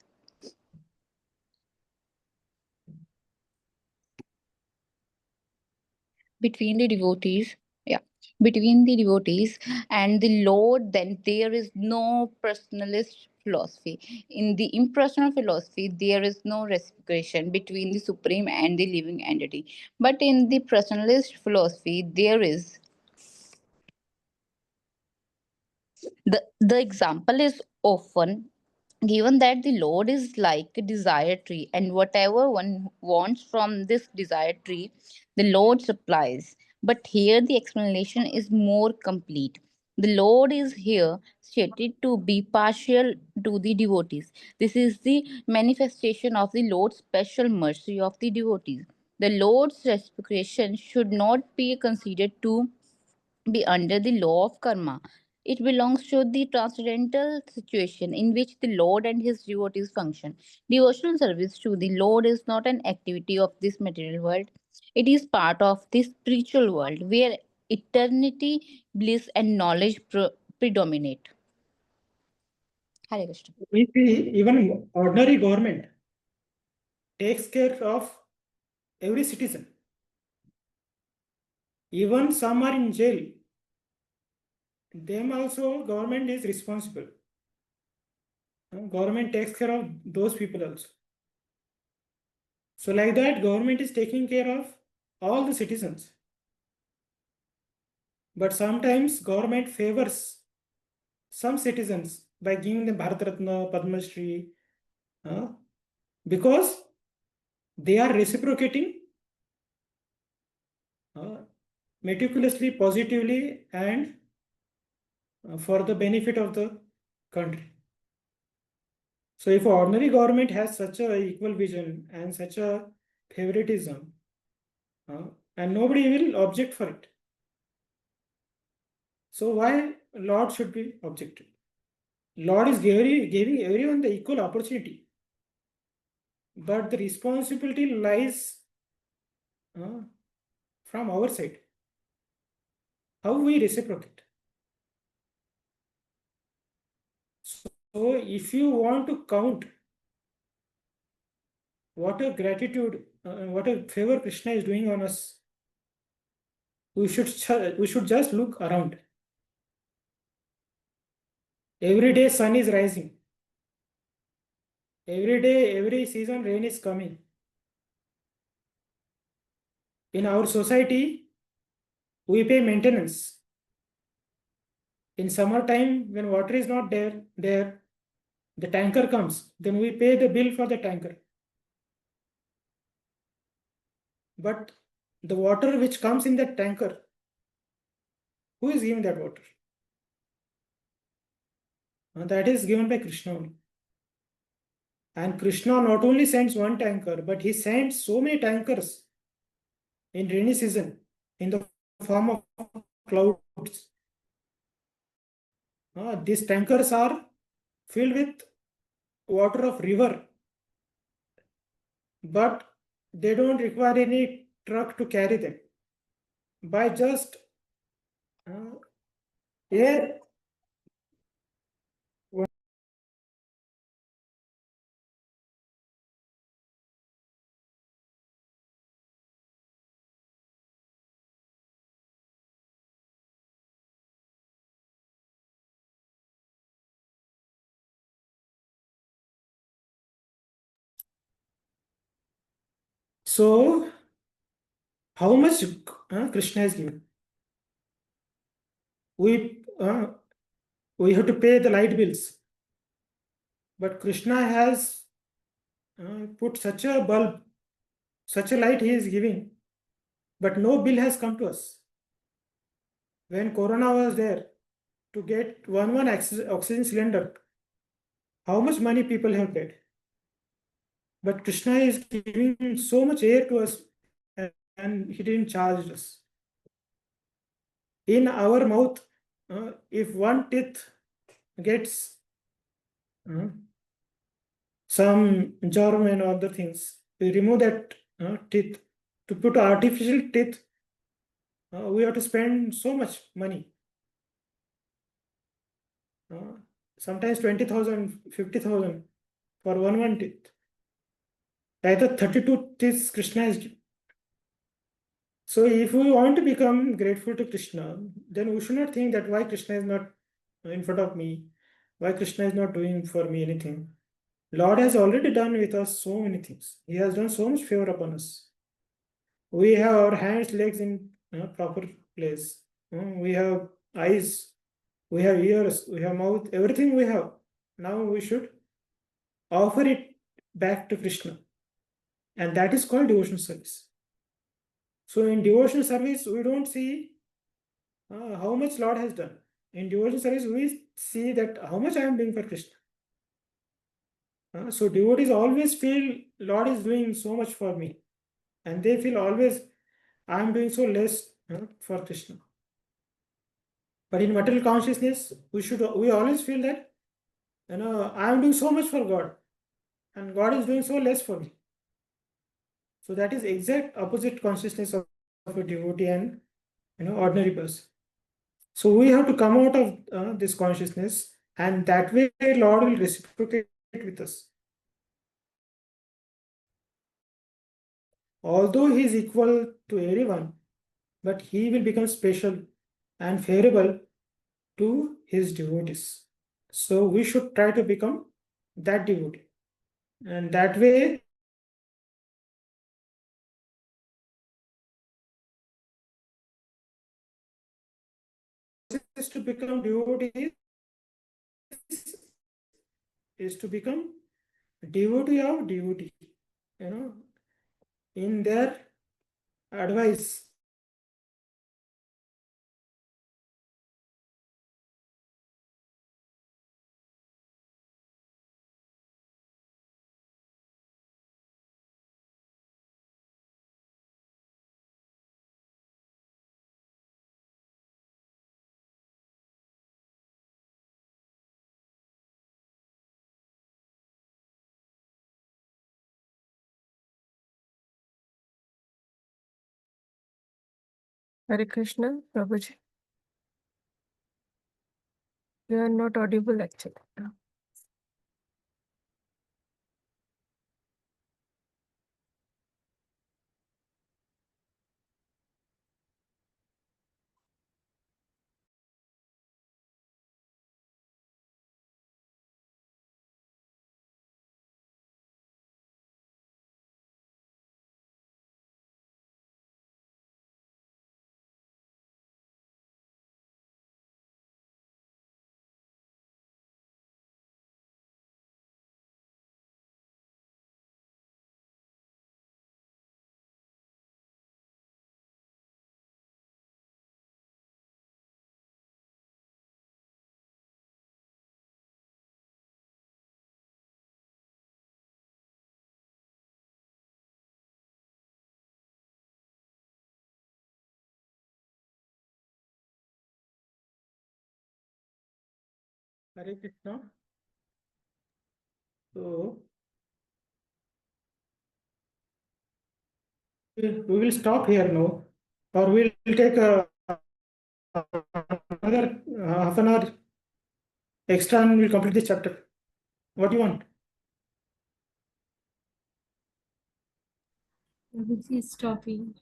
between the devotees yeah between the devotees and the Lord, then there is no personalist philosophy. In the impersonal philosophy there is no reciprocation between the supreme and the living entity, but in the personalist philosophy there is. The example is often given that the Lord is like a desired tree, and whatever one wants from this desired tree, the Lord supplies. But here the explanation is more complete. The Lord is here stated to be partial to the devotees. This is the manifestation of the Lord's special mercy of the devotees. The Lord's reciprocation should not be considered to be under the law of karma. It belongs to the transcendental situation in which the Lord and his devotees function. Devotional service to the Lord is not an activity of this material world. It is part of the spiritual world where eternity, bliss, and knowledge predominate. Hare Krishna. We see even ordinary government takes care of every citizen. Even some are in jail. Them also government is responsible. Government takes care of those people also. So like that, government is taking care of all the citizens. But sometimes government favors some citizens by giving them Bharat Ratna, Padma Shri, because they are reciprocating meticulously, positively, and for the benefit of the country. So if ordinary government has such a equal vision and such a favoritism, and nobody will object for it. So why Lord should be objected? Lord is giving everyone the equal opportunity, but the responsibility lies from our side. How we reciprocate. So if you want to count what a gratitude, what a favor Krishna is doing on us, we should just look around. Every day sun is rising. Every day, every season rain is coming. In our society, we pay maintenance. In summertime, when water is not there, the tanker comes. Then we pay the bill for the tanker. But the water which comes in that tanker, who is giving that water? That is given by Krishna only. And Krishna not only sends one tanker, but he sends so many tankers in rainy season in the form of clouds. These tankers are filled with water of river, but they don't require any truck to carry them. By just air. So, how much Krishna has given? We have to pay the light bills, but Krishna has put such a bulb, such a light he is giving, but no bill has come to us. When Corona was there, to get one oxygen cylinder, how much money people have paid? But Krishna is giving so much air to us, and he didn't charge us. In our mouth, if one teeth gets some germ and other things, we remove that teeth. To put artificial teeth, we have to spend so much money. Sometimes 20,000, 50,000 for one teeth. Either 32 teeth Krishna has given. So if we want to become grateful to Krishna, then we should not think that why Krishna is not in front of me, why Krishna is not doing for me anything. Lord has already done with us so many things. He has done so much favor upon us. We have our hands, legs in proper place. We have eyes, we have ears, we have mouth, everything we have. Now we should offer it back to Krishna. And that is called devotional service. So in devotional service, we don't see how much Lord has done. In devotional service, we see that how much I am doing for Krishna. So devotees always feel Lord is doing so much for me. And they feel always I am doing so less for Krishna. But in material consciousness, we always feel that I am doing so much for God, and God is doing so less for me. So that is exact opposite consciousness of a devotee and ordinary person. So we have to come out of this consciousness, and that way Lord will reciprocate with us. Although he is equal to everyone, but he will become special and favorable to his devotees. So we should try to become that devotee. And that way, is to become devotees is to become devotee of devotee. In their advice, Hare Krishna, Prabhuji. You are not audible actually. Hare Krishna. So we will stop here now, or we'll take another half an hour extra and we'll complete this chapter. What do you want? Prabhuji is stopping.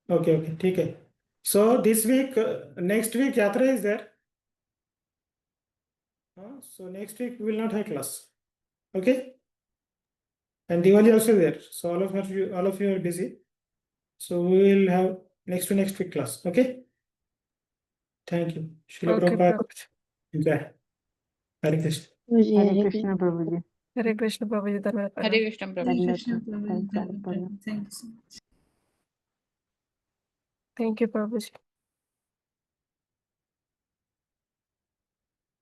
Okay, ठीक है. So this week, next week yatra is there. So next week we will not have class. Okay. And Diwali also there. So all of you are busy. So we will have next week class. Okay. Thank you. Srila Okay, Prabhupada. Prabhuji. Jai. Hare Krishna. Hare Krishna, Prabhuji. Hare Krishna, Prabhuji. Dhanwad Hare pranam. Krishna, Hare Prabhuji. Krishna, Thank Prabhuji. you. Thank you so much. Thank you, Prabhuji.